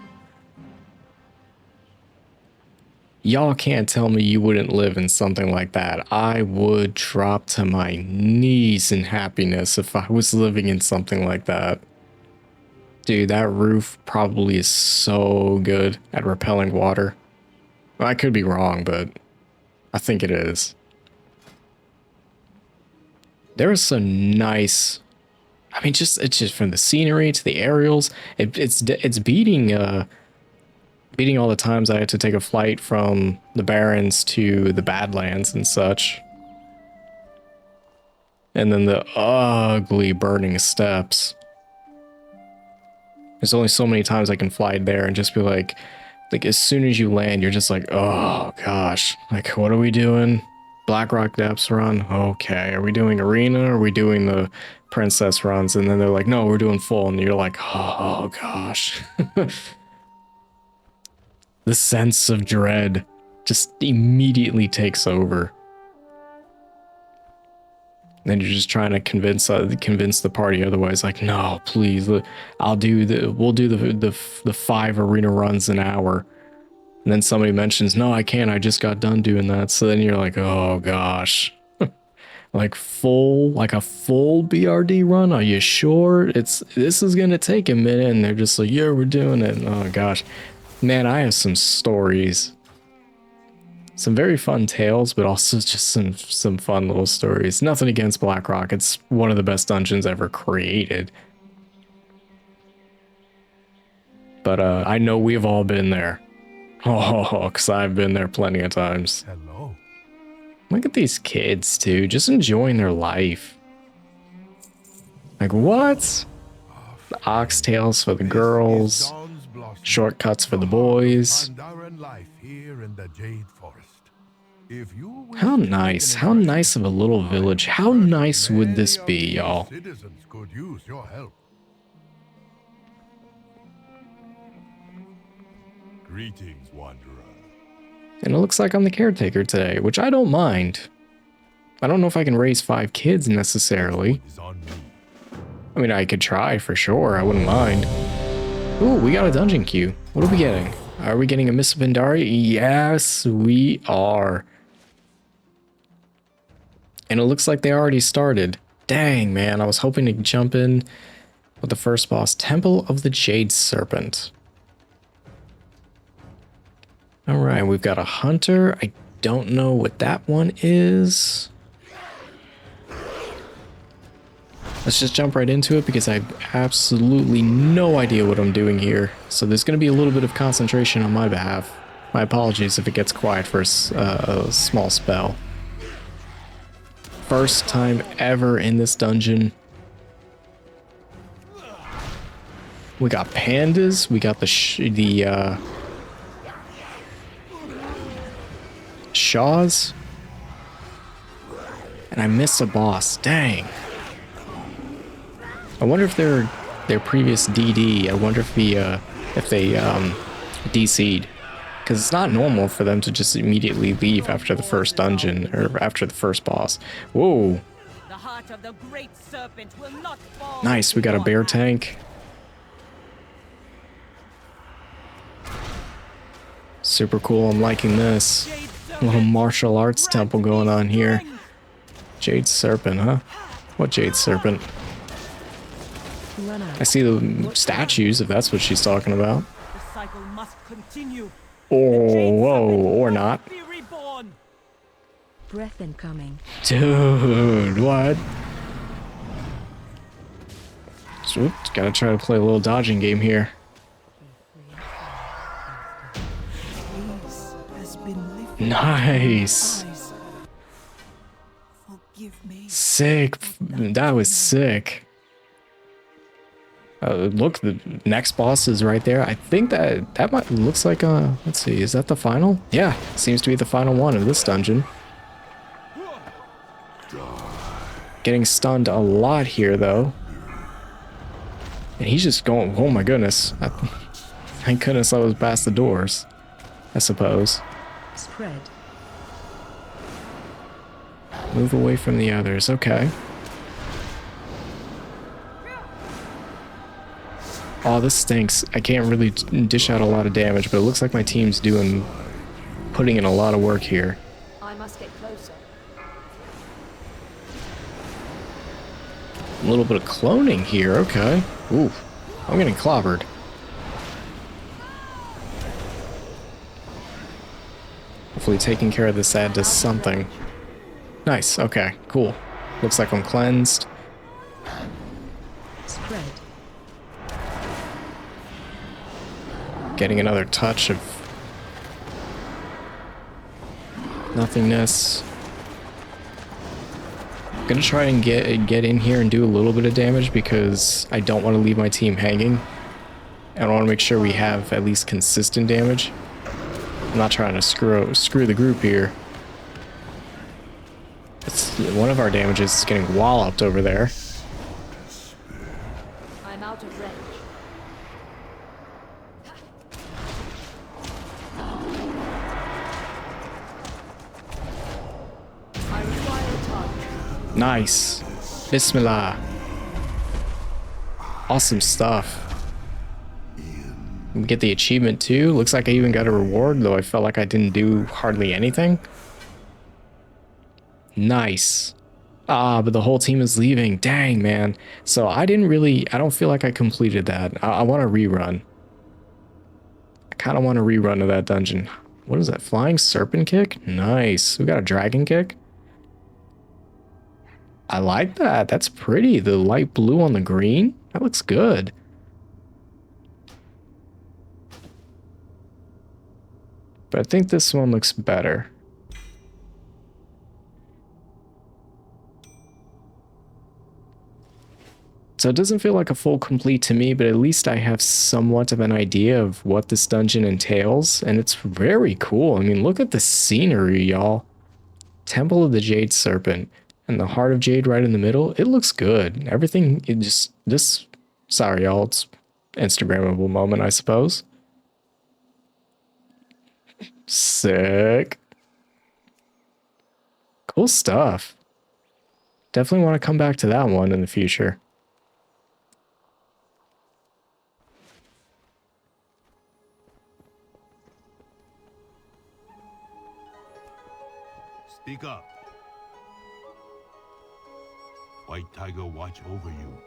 Speaker 1: Y'all can't tell me you wouldn't live in something like that. I would drop to my knees in happiness if I was living in something like that. Dude, that roof probably is so good at repelling water. Well, I could be wrong, but I think it is. There is some nice... I mean, it's just from the scenery to the aerials. It's beating... Beating all the times I had to take a flight from the Barrens to the Badlands and such. And then the ugly burning steppes. There's only so many times I can fly there and just be like as soon as you land, you're just like, oh gosh, like what are we doing? Blackrock Depths run? Okay, are we doing arena or are we doing the princess runs? And then they're like, no, we're doing full. And you're like, oh gosh. The sense of dread just immediately takes over. And you're just trying to convince the party otherwise. Like, no, please, we'll do the 5 arena runs an hour. And then somebody mentions, no, I can't. I just got done doing that. So then you're like, oh gosh, like a full BRD run. Are you sure? This is gonna take a minute. And they're just like, yeah, we're doing it. Oh gosh, man, I have some stories. Some very fun tales, but also just some fun little stories. Nothing against Blackrock. It's one of the best dungeons ever created. But I know we've all been there. Oh, because I've been there plenty of times.
Speaker 2: Hello.
Speaker 1: Look at these kids, too. Just enjoying their life. Like, what? The oxtails for the girls. Shortcuts for the boys.
Speaker 2: Pandaren life here in the Jade Forest. If you wish
Speaker 1: How
Speaker 2: to take
Speaker 1: nice.
Speaker 2: an
Speaker 1: How
Speaker 2: adventure,
Speaker 1: nice of a little village. How nice would this
Speaker 2: many
Speaker 1: be,
Speaker 2: of
Speaker 1: y'all?
Speaker 2: the citizens could use your help.
Speaker 6: Greetings, wanderer.
Speaker 1: And it looks like I'm the caretaker today, which I don't mind. I don't know if I can raise 5 kids necessarily.
Speaker 6: Is on me.
Speaker 1: I mean, I could try for sure. I wouldn't mind. Ooh, we got a dungeon queue. What are we getting? Are we getting a Miss Pandaria? Yes, we are. And it looks like they already started. Dang, man. I was hoping to jump in with the first boss, Temple of the Jade Serpent. All right, we've got a hunter. I don't know what that one is. Let's just jump right into it because I have absolutely no idea what I'm doing here. So there's going to be a little bit of concentration on my behalf. My apologies if it gets quiet for a small spell. First time ever in this dungeon. We got pandas. We got the Shaws. And I missed a boss. Dang. I wonder if their previous DD, I wonder if they DC'd. Because it's not normal for them to just immediately leave after the first dungeon, or after the first boss. Whoa.
Speaker 4: The heart of the great serpent will not fall.
Speaker 1: Nice, we got a bear tank. Super cool, I'm liking this. A little martial arts temple going on here. Jade Serpent, huh? What Jade Serpent? I see the statues, if that's what she's talking about.
Speaker 4: The cycle must continue.
Speaker 1: Oh, whoa, or not.
Speaker 4: Be reborn.
Speaker 7: Breath incoming.
Speaker 1: Dude, what? So, gotta try to play a little dodging game here. Nice.
Speaker 5: Forgive me.
Speaker 1: Sick. That was sick. Look, the next boss is right there. I think that might looks like let's see, is that the final? Yeah, seems to be the final one of this dungeon. Getting stunned a lot here though. And he's just going, oh my goodness. Thank goodness I was past the doors, I suppose.
Speaker 7: Spread.
Speaker 1: Move away from the others, okay. Oh, this stinks. I can't really dish out a lot of damage, but it looks like my team's putting in a lot of work here.
Speaker 7: I must get closer.
Speaker 1: A little bit of cloning here, okay. Ooh, I'm getting clobbered. Hopefully taking care of this ad does something. Nice, okay, cool. Looks like I'm cleansed.
Speaker 7: Spread.
Speaker 1: Getting another touch of nothingness. I'm gonna try and get in here and do a little bit of damage because I don't want to leave my team hanging. I want to make sure we have at least consistent damage. I'm not trying to screw the group here. It's one of our damages is getting walloped over there.
Speaker 7: I'm out of range.
Speaker 1: Nice. Bismillah. Awesome stuff. Get the achievement too. Looks like I even got a reward, though I felt like I didn't do hardly anything. Nice. Ah, but the whole team is leaving. Dang, man. So I don't feel like I completed that. I want to rerun. I kind of want a rerun of that dungeon. What is that? Flying Serpent kick? Nice. We got a dragon kick. I like that. That's pretty. The light blue on the green. That looks good. But I think this one looks better. So it doesn't feel like a full complete to me, but at least I have somewhat of an idea of what this dungeon entails, and it's very cool. I mean, look at the scenery, y'all. Temple of the Jade Serpent, and the Heart of Jade right in the middle. It looks good. Everything, sorry, y'all, it's Instagrammable moment, I suppose. Sick. Cool stuff. Definitely want to come back to that one in the future.
Speaker 6: Speak up. White Tiger watch over you.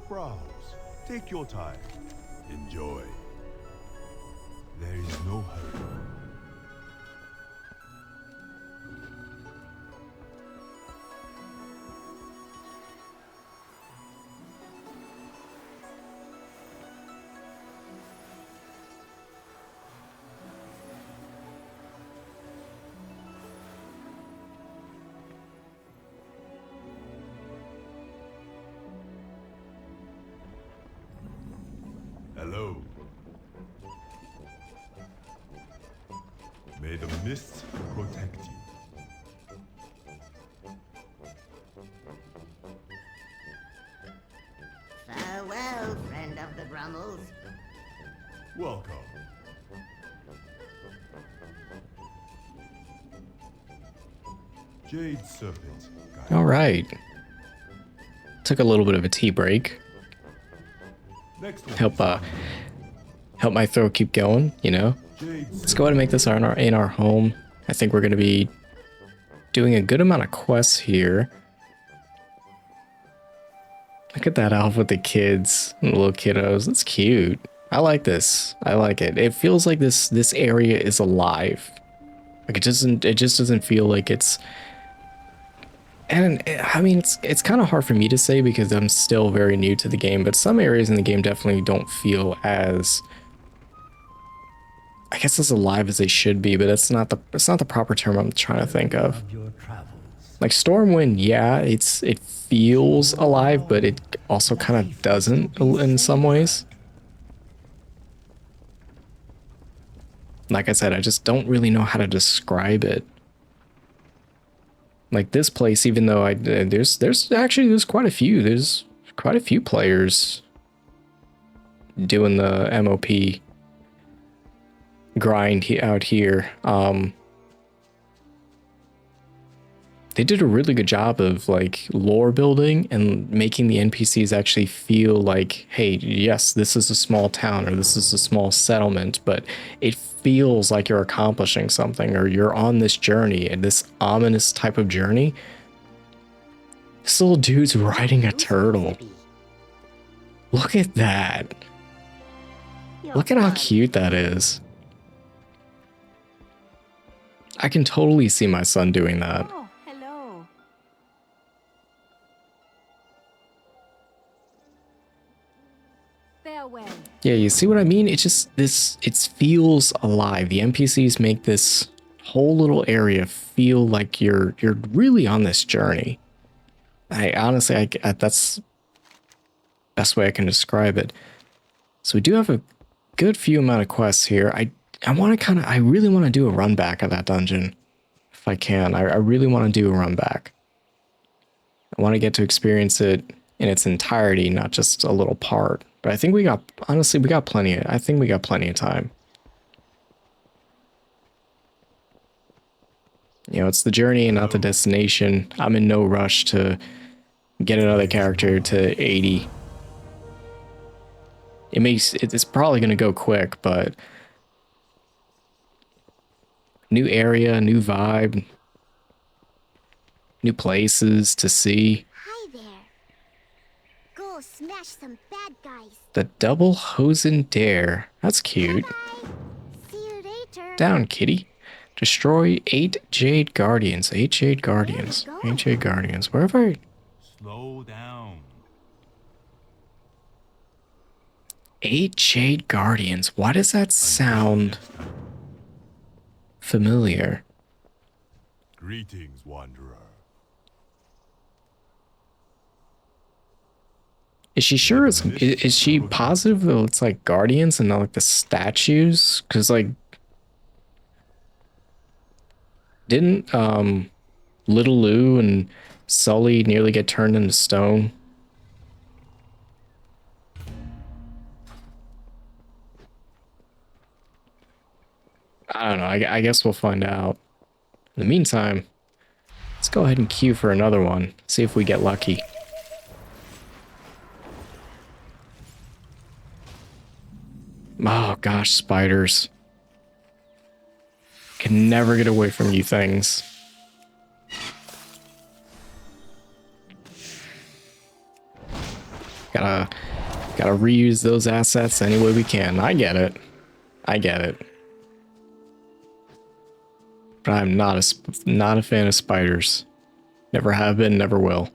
Speaker 6: Browse. Take your time. Enjoy. There is no hurry. Hello. May the mist protect you.
Speaker 8: Farewell, friend of the Brummels.
Speaker 6: Welcome. Jade Serpent.
Speaker 1: All right. Took a little bit of a tea break.
Speaker 6: Next one.
Speaker 1: Help my throat keep going, you know. Let's go ahead and make this in our home. I think we're going to be doing a good amount of quests here. Look at that elf with the kids, the little kiddos. That's cute. I like this. I like it. It feels like this area is alive. Like it just doesn't feel like it's. And I mean, it's kind of hard for me to say because I'm still very new to the game, but some areas in the game definitely don't feel as, I guess, as alive as they should be, but it's not the proper term I'm trying to think of. Like Stormwind, yeah, it feels alive, but it also kind of doesn't in some ways. Like I said, I just don't really know how to describe it. Like this place, even though there's quite a few players doing the MOP grind out here. They did a really good job of like lore building and making the NPCs actually feel like, hey, yes, this is a small town or this is a small settlement, but it feels like you're accomplishing something or you're on this journey, and this ominous type of journey. This little dude's riding a turtle. Look at that. Look at how cute that is. I can totally see my son doing that.
Speaker 4: Oh, hello. Farewell.
Speaker 1: Yeah, you see what I mean? It just, it feels alive. The NPCs make this whole little area feel like you're really on this journey. Honestly, that's the best way I can describe it. So we do have a good few amount of quests here. I really want to do a run back of that dungeon. If I can, I really want to do a run back. I want to get to experience it in its entirety, not just a little part. But I think we got, honestly, I think we got plenty of time. You know, it's the journey and not the destination. I'm in no rush to get another character to 80. It's probably going to go quick, but new area, new vibe, new places to see.
Speaker 9: Hi there. Go smash some bad guys.
Speaker 1: The double hosen dare. That's cute.
Speaker 9: Bye. See you later.
Speaker 1: Down, kitty. Destroy 8 Jade Guardians. 8 Jade Guardians. 8 Jade Guardians. Where have I...
Speaker 6: Slow down.
Speaker 1: 8 Jade Guardians. Why does that sound familiar?
Speaker 6: Greetings, wanderer.
Speaker 1: Is she sure it's... Is she positive though it's like Guardians and not like the statues? Because like... Didn't Little Lou and Sully nearly get turned into stone? I don't know. I guess we'll find out. In the meantime, let's go ahead and queue for another one. See if we get lucky. Oh gosh, spiders. Can never get away from you things. Gotta reuse those assets any way we can. I get it. I get it. But I'm not a fan of spiders. Never have been, never will.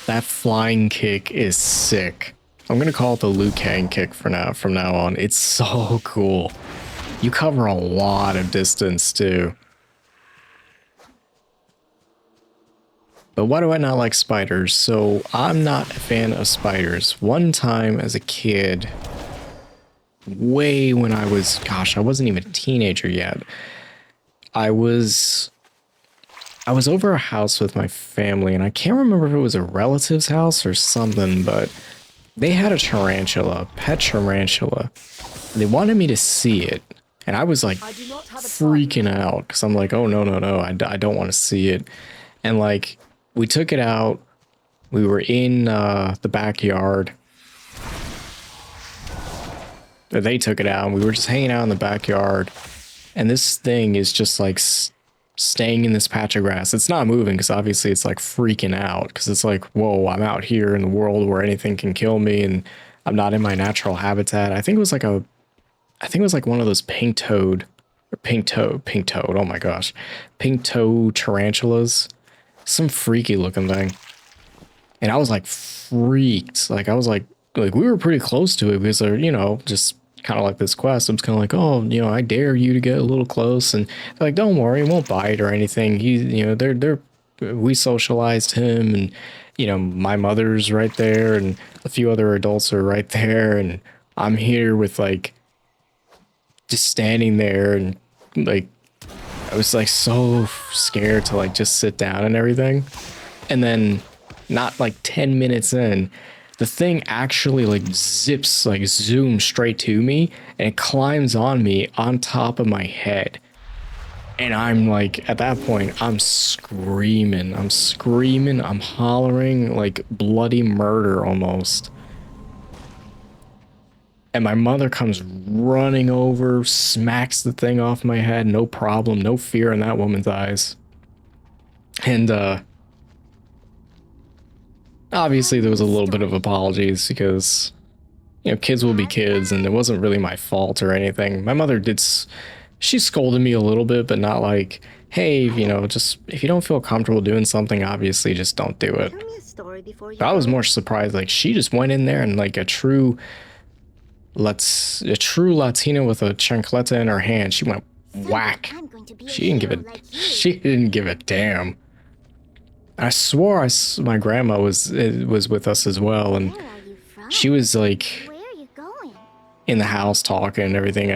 Speaker 1: That flying kick is sick. I'm gonna call it the Liu Kang kick from now on. It's so cool. You cover a lot of distance too. But why do I not like spiders? So I'm not a fan of spiders. One time as a kid, way when I was, gosh, I wasn't even a teenager yet. I was over a house with my family, and I can't remember if it was a relative's house or something, but they had a tarantula, a pet tarantula. They wanted me to see it, and I was like freaking out because I'm like, oh no, I don't want to see it. And like, we took it out. We were in the backyard. They took it out, and we were just hanging out in the backyard. And this thing is just like staying in this patch of grass. It's not moving because obviously it's like freaking out because it's like, whoa, I'm out here in the world where anything can kill me and I'm not in my natural habitat. I think it was like one of those pink toad, oh my gosh, pink toad tarantulas, some freaky looking thing. And I was like freaked. Like I was like we were pretty close to it because they're, you know, just kind of like this quest. I'm just kind of like, oh, you know, I dare you to get a little close, and they're like, don't worry, it won't bite or anything. He, you know, we socialized him, and you know, my mother's right there, and a few other adults are right there, and I'm here with like just standing there, and like I was like so scared to like just sit down and everything, and then not like 10 minutes in, the thing actually like zips, like zooms straight to me, and it climbs on me on top of my head. And I'm like, at that point, I'm screaming, I'm hollering like bloody murder almost. And my mother comes running over, smacks the thing off my head, no problem, no fear in that woman's eyes. And obviously there was a little bit of apologies because, you know, kids will be kids, and it wasn't really my fault or anything. My mother she scolded me a little bit, but not like, hey, you know, just if you don't feel comfortable doing something, obviously just don't do it.
Speaker 8: Tell me a story before you
Speaker 1: I was
Speaker 8: go.
Speaker 1: more surprised, like she just went in there and like a true Latina with a chancleta in her hand, she went whack.
Speaker 9: I'm going to be a
Speaker 1: She didn't
Speaker 9: hero like you.
Speaker 1: she didn't give a damn. I swore my grandma was with us as well, and
Speaker 9: Where are you from?
Speaker 1: she was like
Speaker 9: Where are you going?
Speaker 1: in the house talking and everything.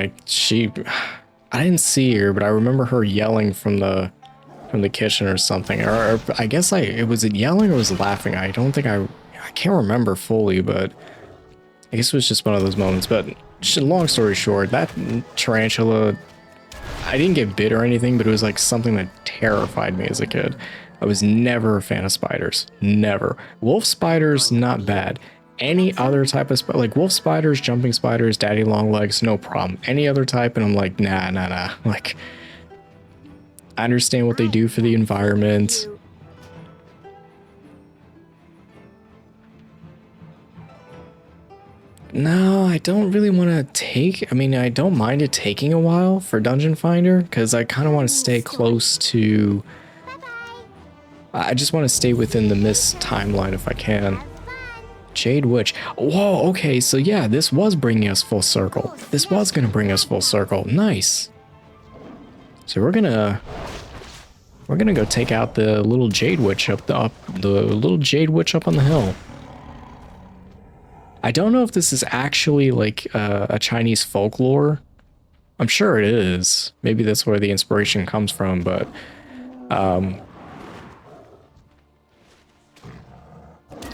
Speaker 1: I didn't see her, but I remember her yelling from the kitchen or something. Or I guess was it yelling or was it laughing? I don't think I can't remember fully, but I guess it was just one of those moments. But long story short, that tarantula, I didn't get bit or anything, but it was like something that terrified me as a kid. I was never a fan of spiders. Never. Wolf spiders, not bad. Any other type of spider, like wolf spiders, jumping spiders, daddy long legs, no problem. Any other type, and I'm like, nah. Like, I understand what they do for the environment. No, I don't really want to take, I mean, I don't mind it taking a while for Dungeon Finder, because I kind of want to stay close to, I just want to stay within the Mist timeline if I can. Jade Witch. Whoa, okay, so yeah, this was bringing us full circle. This was going to bring us full circle. Nice. So we're gonna go take out the little Jade Witch up the little Jade Witch up on the hill. I don't know if this is actually like a Chinese folklore. I'm sure it is. Maybe that's where the inspiration comes from, but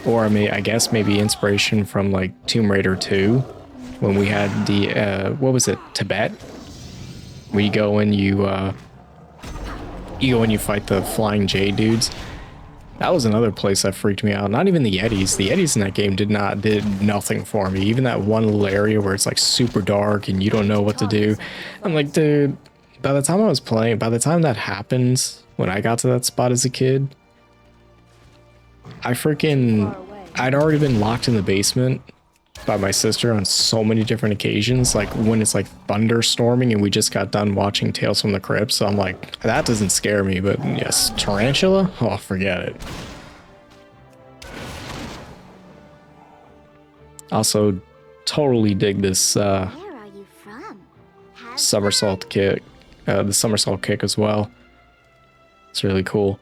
Speaker 1: or I guess maybe inspiration from like Tomb Raider 2 when we had the what was it, Tibet? Where you go and you fight the flying jade dudes. That was another place that freaked me out. Not even the Yetis. The Yetis in that game did nothing for me. Even that one little area where it's like super dark and you don't know what to do. I'm like, dude, by the time that happened, when I got to that spot as a kid, I'd already been locked in the basement by my sister on so many different occasions, like when it's like thunderstorming and we just got done watching Tales from the Crypt, so I'm like, that doesn't scare me, but yes, tarantula? Oh, forget it. Also, totally dig this
Speaker 9: Where are you from?
Speaker 1: somersault kick, the somersault kick as well. It's really cool.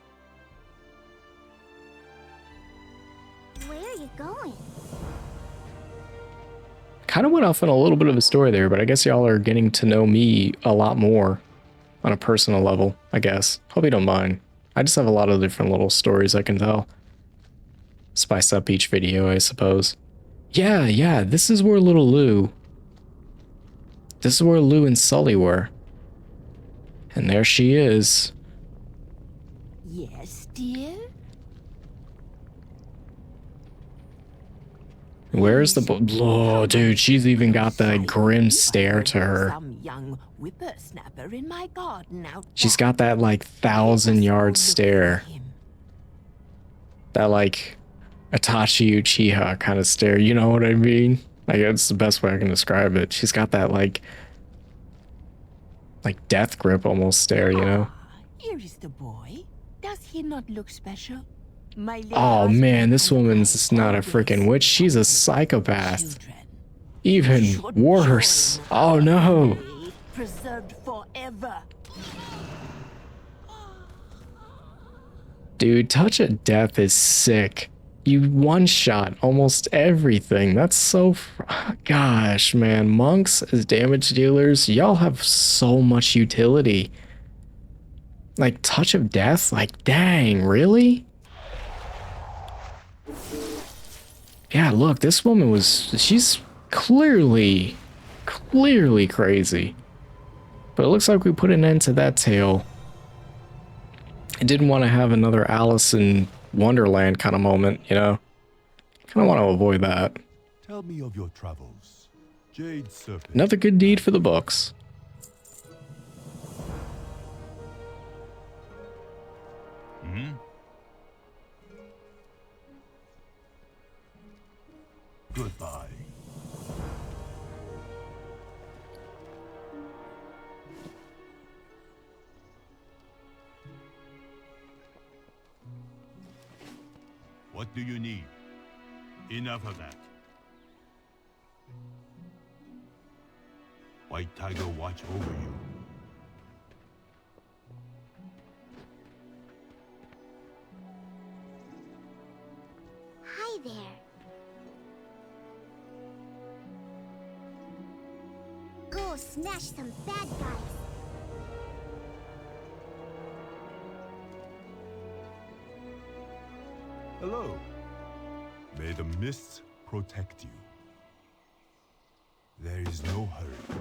Speaker 9: Where are you going?
Speaker 1: Kind of went off on a little bit of a story there, but I guess y'all are getting to know me a lot more on a personal level, I guess. Hope you don't mind. I just have a lot of different little stories I can tell. Spice up each video, I suppose. Yeah, this is where little Lou... This is where Lou and Sully were. And there she is.
Speaker 7: Yes, dear?
Speaker 1: Where's the... Oh, dude, she's even got that grim stare to her.
Speaker 7: Some young whippersnapper in my garden out
Speaker 1: She's
Speaker 7: back.
Speaker 1: got that, like, 1,000-yard stare. That, like, Itachi Uchiha kind of stare. You know what I mean? Like, that's the best way I can describe it. She's got that, like death grip almost stare, you know?
Speaker 7: Here is the boy. Does he not look special? My late
Speaker 1: Oh, man,
Speaker 7: husband
Speaker 1: this
Speaker 7: and
Speaker 1: woman's
Speaker 7: I
Speaker 1: just not a
Speaker 7: always
Speaker 1: freaking witch. She's a
Speaker 7: wanted
Speaker 1: psychopath.
Speaker 7: children.
Speaker 1: Even
Speaker 7: Should
Speaker 1: worse.
Speaker 7: join
Speaker 1: Oh,
Speaker 7: our
Speaker 1: no.
Speaker 7: family, preserved forever.
Speaker 1: Dude, Touch of Death is sick. You one-shot almost everything. That's so... Gosh, man. Monks as damage dealers, y'all have so much utility. Like, Touch of Death? Like, dang, really? Yeah, look, this woman she's clearly crazy. But it looks like we put an end to that tale. I didn't want to have another Alice in Wonderland kind of moment, you know? Kind of want to avoid that.
Speaker 6: Tell me of your travels. Jade Serpent.
Speaker 1: Another good deed for the books.
Speaker 2: Goodbye. What do you need? Enough of that. White Tiger watch over you.
Speaker 9: Hi there. Go smash some bad guys.
Speaker 6: Hello. May the mists protect you. There is no hurry.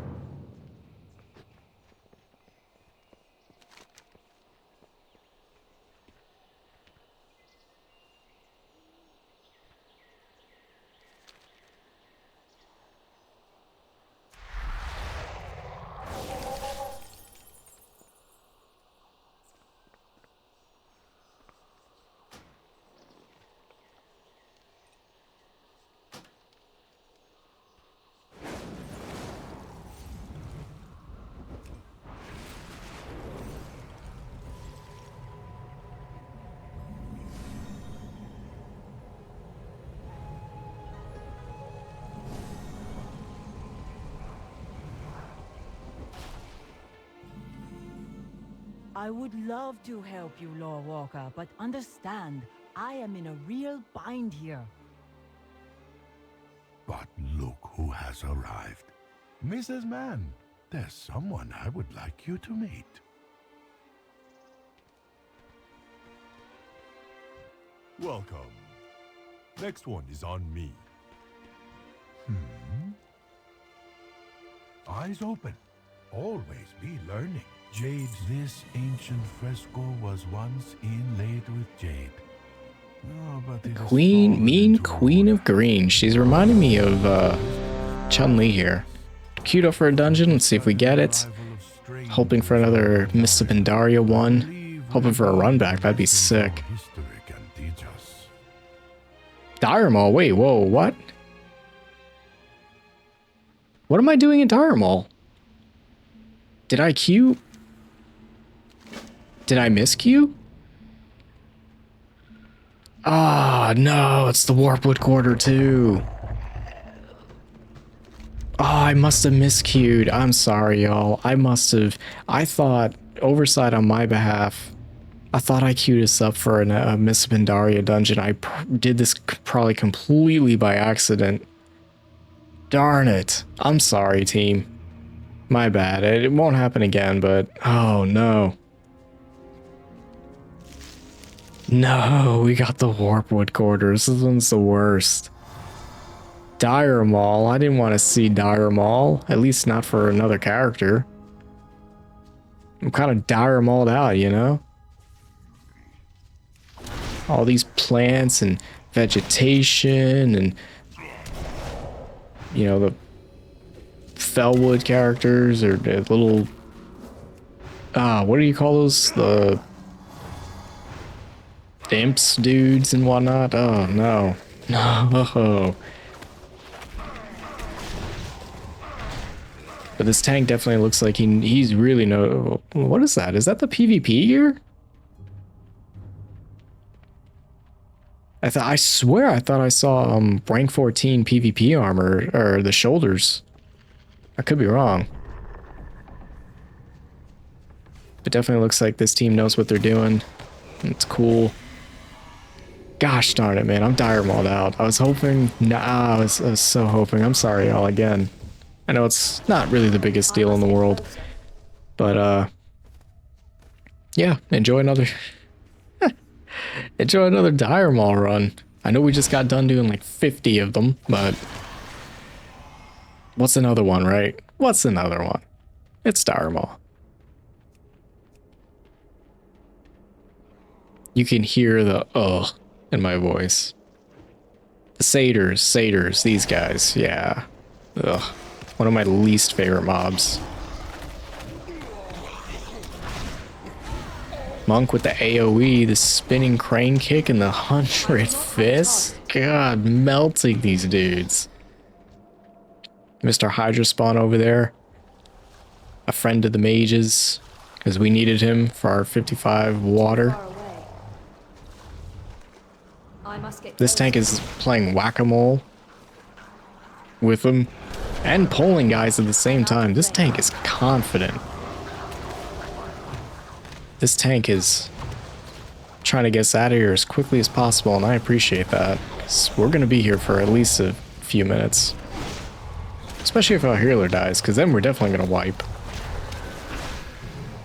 Speaker 7: I would love to help you, Lore Walker, but understand, I am in a real bind here.
Speaker 2: But look who has arrived. Mrs. Mann, there's someone I would like you to meet.
Speaker 6: Welcome. Next one is on me.
Speaker 2: Eyes open. Always be learning. Jade, this ancient fresco was once inlaid with jade. Oh, but it has
Speaker 1: Queen,
Speaker 2: fallen
Speaker 1: mean
Speaker 2: into
Speaker 1: Queen
Speaker 2: ruin.
Speaker 1: of Green. She's reminding me of Chun-Li here. Queued up for a dungeon. Let's see if we get it. Hoping for another Mist of Pandaria one. Hoping for a run back. That'd be sick.
Speaker 2: History can teach us.
Speaker 1: Dire Maul. Wait, whoa, what? What am I doing in Dire Maul? Did I queue? Did I misqueue? Ah, no, it's the Warpwood Quarter too. Oh, I must have misqueued. I'm sorry, y'all. I thought, oversight on my behalf, I thought I queued us up for a Miss Pandaria dungeon. I did this probably completely by accident. Darn it. I'm sorry, team. My bad. It won't happen again, but oh no. No, we got the Warpwood Quarters. This one's the worst. Dire Maul. I didn't want to see Dire Maul. At least not for another character. I'm kind of Dire Mauled out, you know? All these plants and vegetation and, you know, the Fellwood characters or the little... what do you call those? The imps dudes and whatnot? Oh, no. No. But this tank definitely looks like he's really no... What is that? Is that the PvP gear? I swear I thought I saw rank 14 PvP armor, or the shoulders. I could be wrong. But definitely looks like this team knows what they're doing. It's cool. Gosh darn it, man. I'm dire mauled out. I was hoping... I was so hoping. I'm sorry, y'all, again. I know it's not really the biggest deal in the world. But, yeah, enjoy another... enjoy another Dire Maul run. I know we just got done doing like 50 of them, but... What's another one, right? What's another one? It's Dire Maul. You can hear the ugh in my voice. The satyrs, these guys, yeah. Ugh. One of my least favorite mobs. Monk with the AoE, the spinning crane kick, and the 100 fists. God, melting these dudes. Mr. Hydra spawn over there. A friend of the mages, because we needed him for our 55 water. This tank is playing whack-a-mole with him and pulling guys at the same time. This tank is confident. This tank is trying to get us out of here as quickly as possible, and I appreciate that, because we're going to be here for at least a few minutes. Especially if our healer dies, because then we're definitely going to wipe.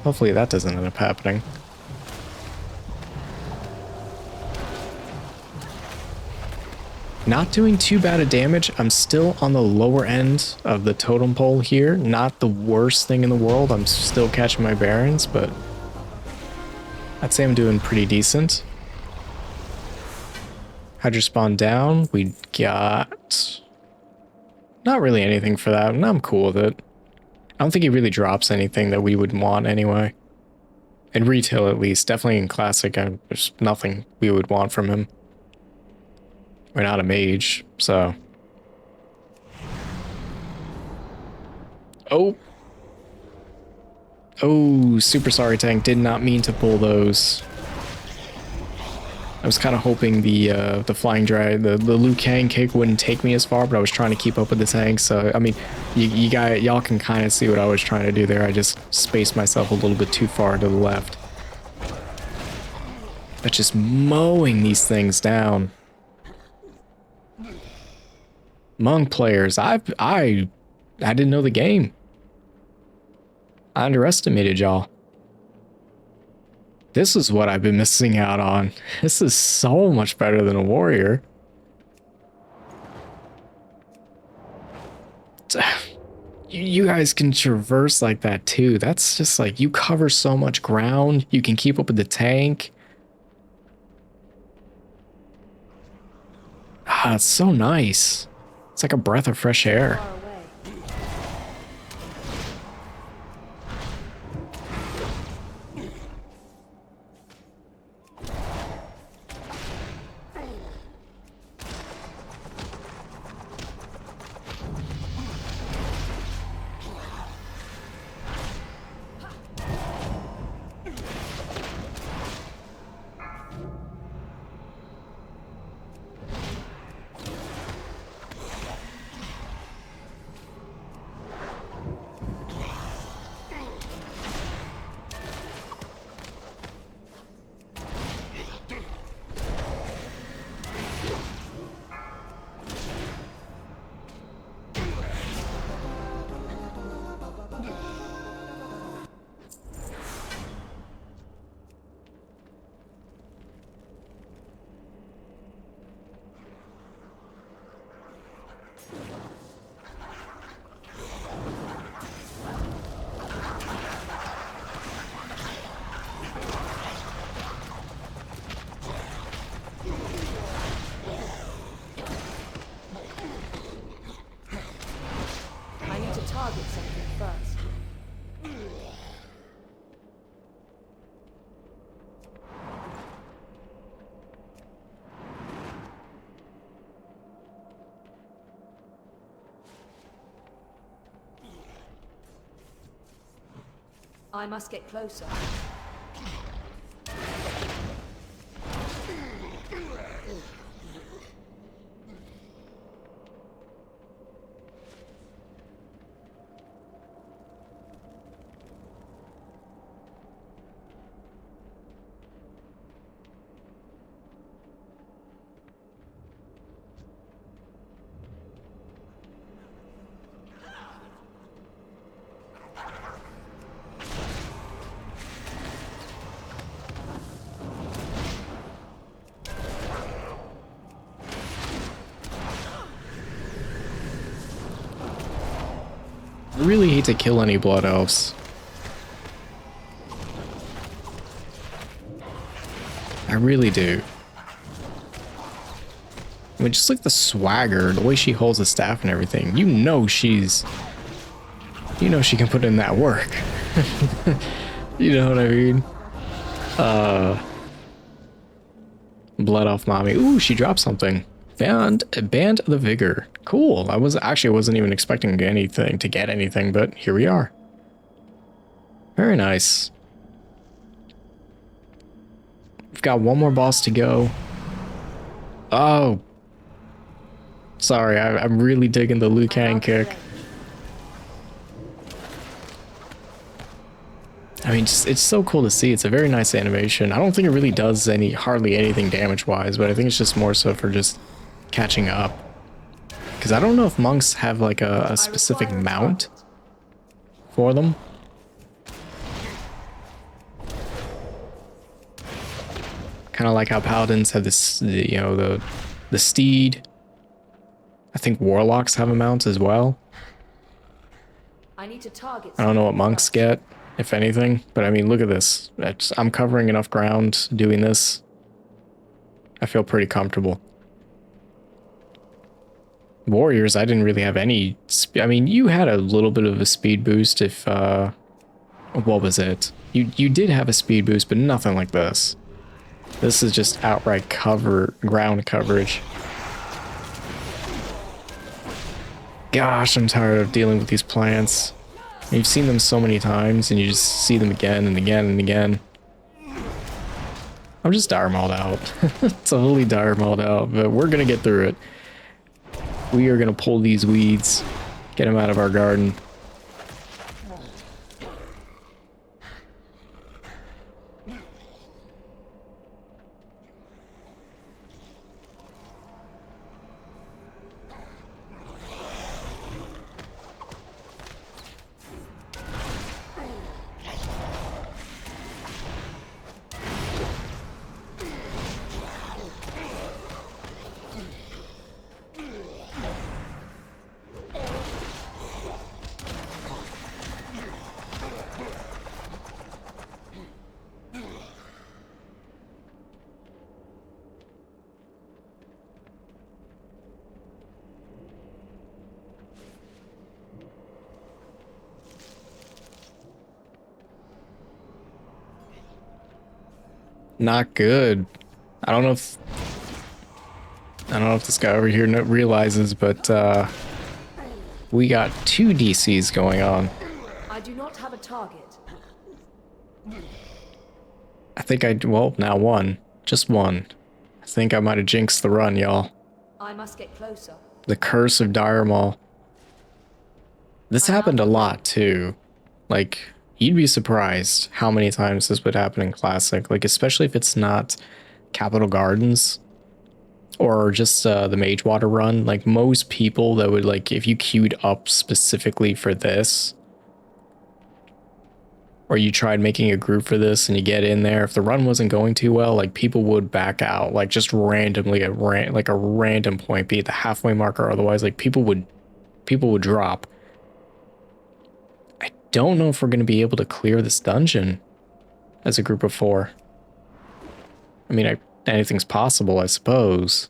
Speaker 1: Hopefully that doesn't end up happening. Not doing too bad of damage. I'm still on the lower end of the totem pole here. Not the worst thing in the world. I'm still catching my bearings, but I'd say I'm doing pretty decent. Hydra spawn down. We got not really anything for that, and I'm cool with it. I don't think he really drops anything that we would want anyway. In retail, at least. Definitely in classic, there's nothing we would want from him. We're not a mage, so. Oh. Oh, super sorry tank. Did not mean to pull those. I was kind of hoping the flying dragon, the Liu Kang kick wouldn't take me as far, but I was trying to keep up with the tank. So I mean, y'all can kind of see what I was trying to do there. I just spaced myself a little bit too far to the left. But just mowing these things down. Monk players, I didn't know the game. I underestimated y'all. This is what I've been missing out on. This is so much better than a warrior. You guys can traverse like that too. That's just like, you cover so much ground. You can keep up with the tank. Ah, it's so nice. It's like a breath of fresh air.
Speaker 10: I must get closer.
Speaker 1: I really hate to kill any blood elves. I really do. I mean, just like the swagger, the way she holds the staff and everything. You know she can put in that work. You know what I mean? Blood off mommy. Ooh, she dropped something. Found a band of the vigor. Cool. I wasn't even expecting anything to get anything, but here we are. Very nice. We've got one more boss to go. Oh. Sorry, I'm really digging the Liu Kang kick. I mean, it's so cool to see. It's a very nice animation. I don't think it really does hardly anything damage-wise, but I think it's just more so for just catching up. Because I don't know if monks have like a specific mount for them. Kind of like how paladins have this, you know, the steed. I think warlocks have a mount as well.
Speaker 10: I need to target.
Speaker 1: I don't know what monks get, if anything, but I mean, look at this. I'm covering enough ground doing this. I feel pretty comfortable. Warriors, I didn't really have any. I mean, you had a little bit of a speed boost if, what was it? You did have a speed boost, but nothing like this. This is just outright ground coverage. Gosh, I'm tired of dealing with these plants. You've seen them so many times, and you just see them again and again and again. I'm just dire mauled out. Totally dire mauled out, but we're gonna get through it. We are gonna pull these weeds, get them out of our garden. Not good. I don't know if this guy over here realizes, but we got 2 DCs going on.
Speaker 10: I do not have a target.
Speaker 1: I think well, now 1. Just 1. I think I might have jinxed the run, y'all.
Speaker 10: I must get closer.
Speaker 1: The curse of Dire Maul. This happened a lot too. Like, you'd be surprised how many times this would happen in Classic, like especially if it's not Capital Gardens or just the Magewater run. Like most people that would, like, if you queued up specifically for this, or you tried making a group for this and you get in there, if the run wasn't going too well, like people would back out, like just randomly at like a random point, be it the halfway mark or otherwise, like people would drop. I don't know if we're going to be able to clear this dungeon as a group of 4. I mean, anything's possible, I suppose.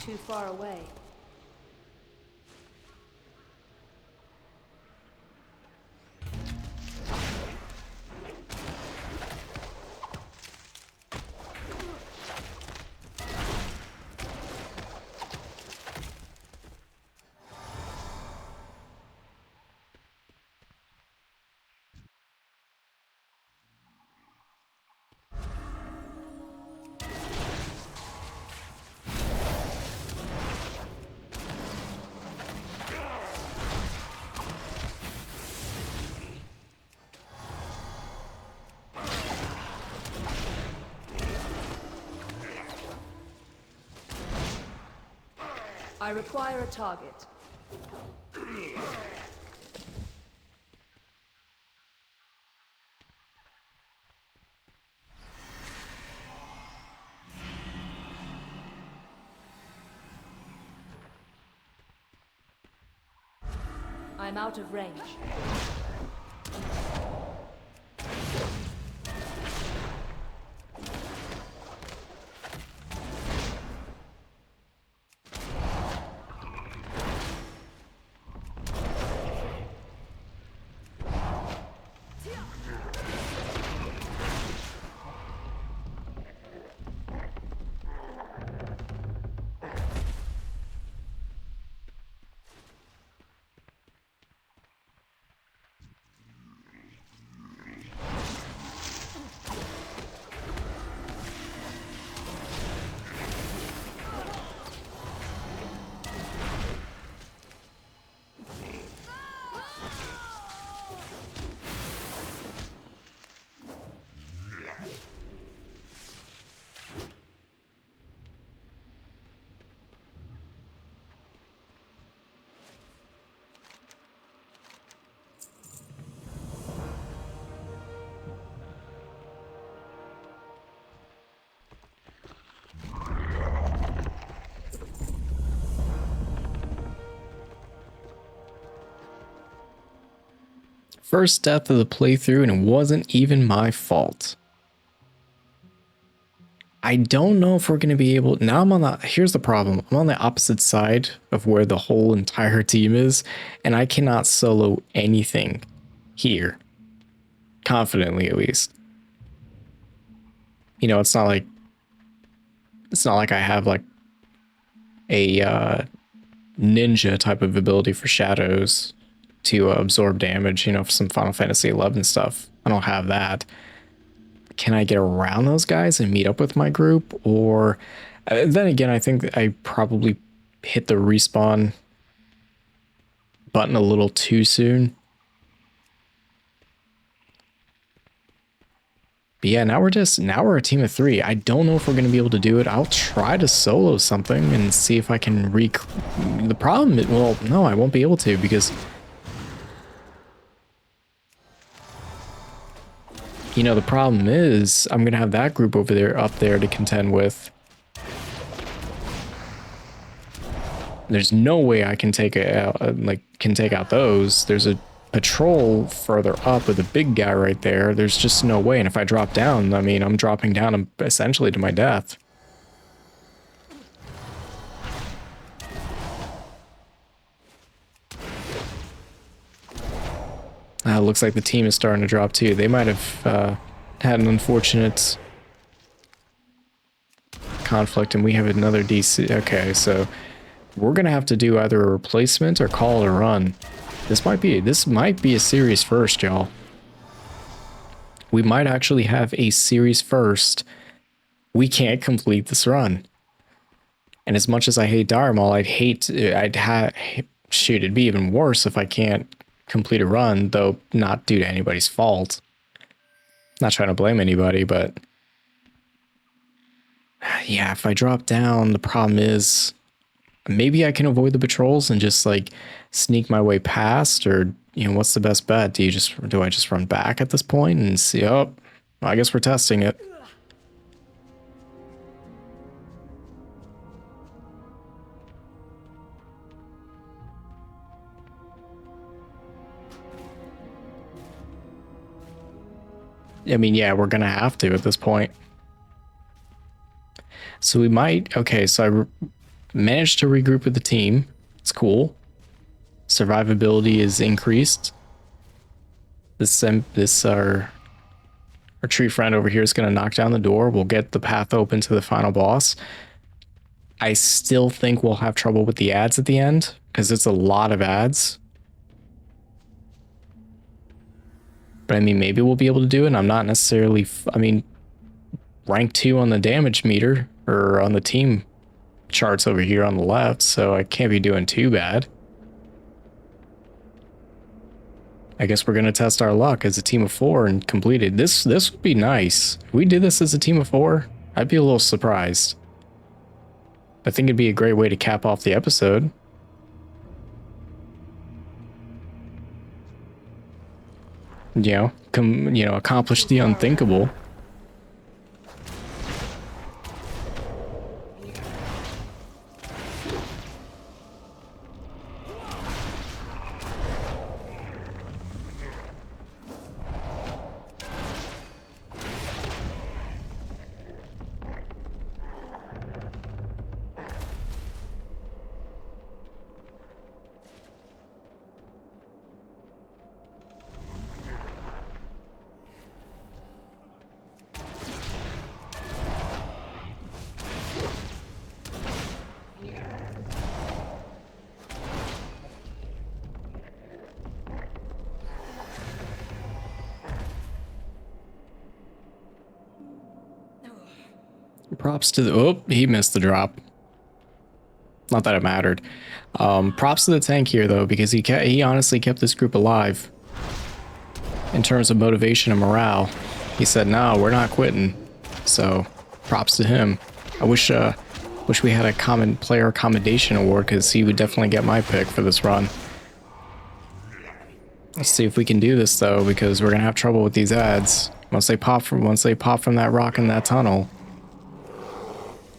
Speaker 10: Too far away. I require a target. I'm out of range.
Speaker 1: First death of the playthrough, and it wasn't even my fault. I don't know if we're going to be able... Now I'm on the... Here's the problem. I'm on the opposite side of where the whole entire team is, and I cannot solo anything here. Confidently, at least. You know, it's not like I have, like, a ninja type of ability for shadows to absorb damage, you know, for some Final Fantasy XI stuff. I don't have that. Can I get around those guys and meet up with my group? Or then again, I think I probably hit the respawn button a little too soon. But yeah, now we're a team of 3. I don't know if we're going to be able to do it. I'll try to solo something and see if I can the problem is, well, no, I won't be able to, because you know, the problem is I'm going to have that group over there, up there to contend with. There's no way I can take out those. There's a patrol further up with a big guy right there. There's just no way. And if I drop down, I mean, I'm dropping down essentially to my death. Looks like the team is starting to drop too. They might have had an unfortunate conflict, and we have another DC. Okay, so we're gonna have to do either a replacement or call it a run. This might be a series first, y'all. We might actually have a series first. We can't complete this run. And as much as I hate Dire Maul, shoot, it'd be even worse if I can't complete a run, though not due to anybody's fault. Not trying to blame anybody, but yeah, if I drop down, the problem is maybe I can avoid the patrols and just like sneak my way past, or you know, what's the best bet? Do I just run back at this point and see? Oh, I guess we're testing it. I mean, yeah, we're gonna have to at this point. So we might... Okay, so I managed to regroup with the team. It's cool. Survivability is increased. Our tree friend over here is gonna knock down the door. We'll get the path open to the final boss. I still think we'll have trouble with the ads at the end, because it's a lot of ads. But I mean, maybe we'll be able to do it. And I'm not necessarily, I mean, rank 2 on the damage meter, or on the team charts over here on the left, so I can't be doing too bad. I guess we're gonna test our luck as a team of 4 and complete it. This would be nice. If we did this as a team of 4, I'd be a little surprised. I think it'd be a great way to cap off the episode. You know, accomplish the unthinkable. Props to the... Oh, he missed the drop. Not that it mattered. Props to the tank here, though, because he honestly kept this group alive. In terms of motivation and morale. He said, no, we're not quitting. So, props to him. I wish we had a common player accommodation award, because he would definitely get my pick for this run. Let's see if we can do this, though, because we're going to have trouble with these ads. Once they pop from that rock in that tunnel,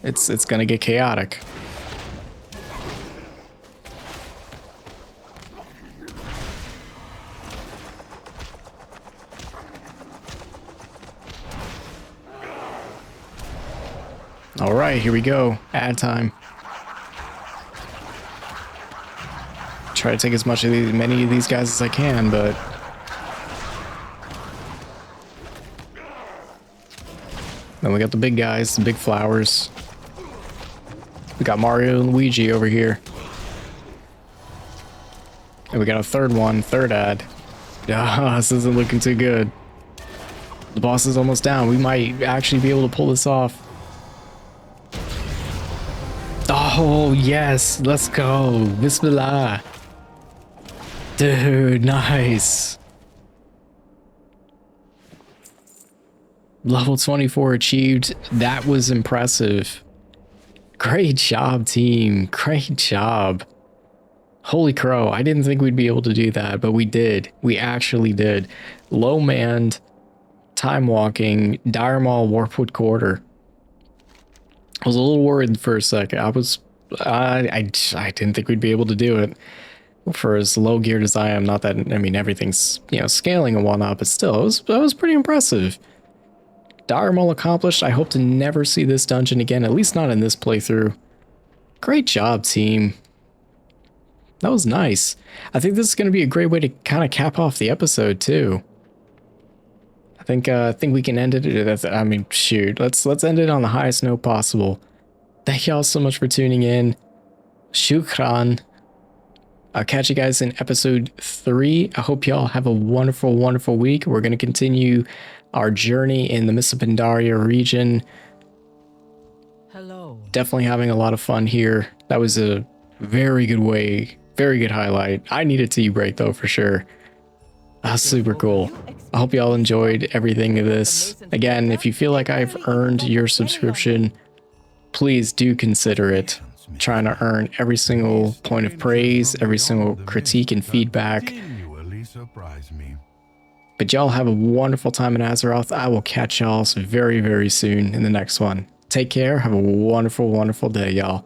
Speaker 1: it's gonna get chaotic. All right, here we go. Ad time. Try to take as many of these guys as I can, but then we got the big guys, the big flowers. We got Mario and Luigi over here. And we got a third ad. Ah, this isn't looking too good. The boss is almost down. We might actually be able to pull this off. Oh, yes. Let's go. Bismillah. Dude, nice. Level 24 achieved. That was impressive. Great job, team. Great job. Holy crow. I didn't think we'd be able to do that, but we did. We actually did. Low manned, Timewalking, Dire Maul, Warpwood Quarter. I was a little worried for a second. I didn't think we'd be able to do it. For as low geared as I am, not that, I mean, everything's, scaling and whatnot, but still, it was pretty impressive. Dire Maul accomplished. I hope to never see this dungeon again, at least not in this playthrough. Great job, team. That was nice. I think this is going to be a great way to kind of cap off the episode, too. I think we can end it. I mean, shoot. Let's end it on the highest note possible. Thank y'all so much for tuning in. Shukran. I'll catch you guys in episode 3. I hope y'all have a wonderful, wonderful week. We're going to continue our journey in the Mists of Pandaria region.
Speaker 7: Hello.
Speaker 1: Definitely having a lot of fun here. That was a very good highlight. I need a tea break though, for sure. That's super cool. I hope y'all enjoyed everything of this. Again, if you feel like I've earned your subscription, please do consider it. I'm trying to earn every single point of praise, every single critique and feedback. But y'all have a wonderful time in Azeroth. I will catch y'all very, very soon in the next one. Take care. Have a wonderful, wonderful day, y'all.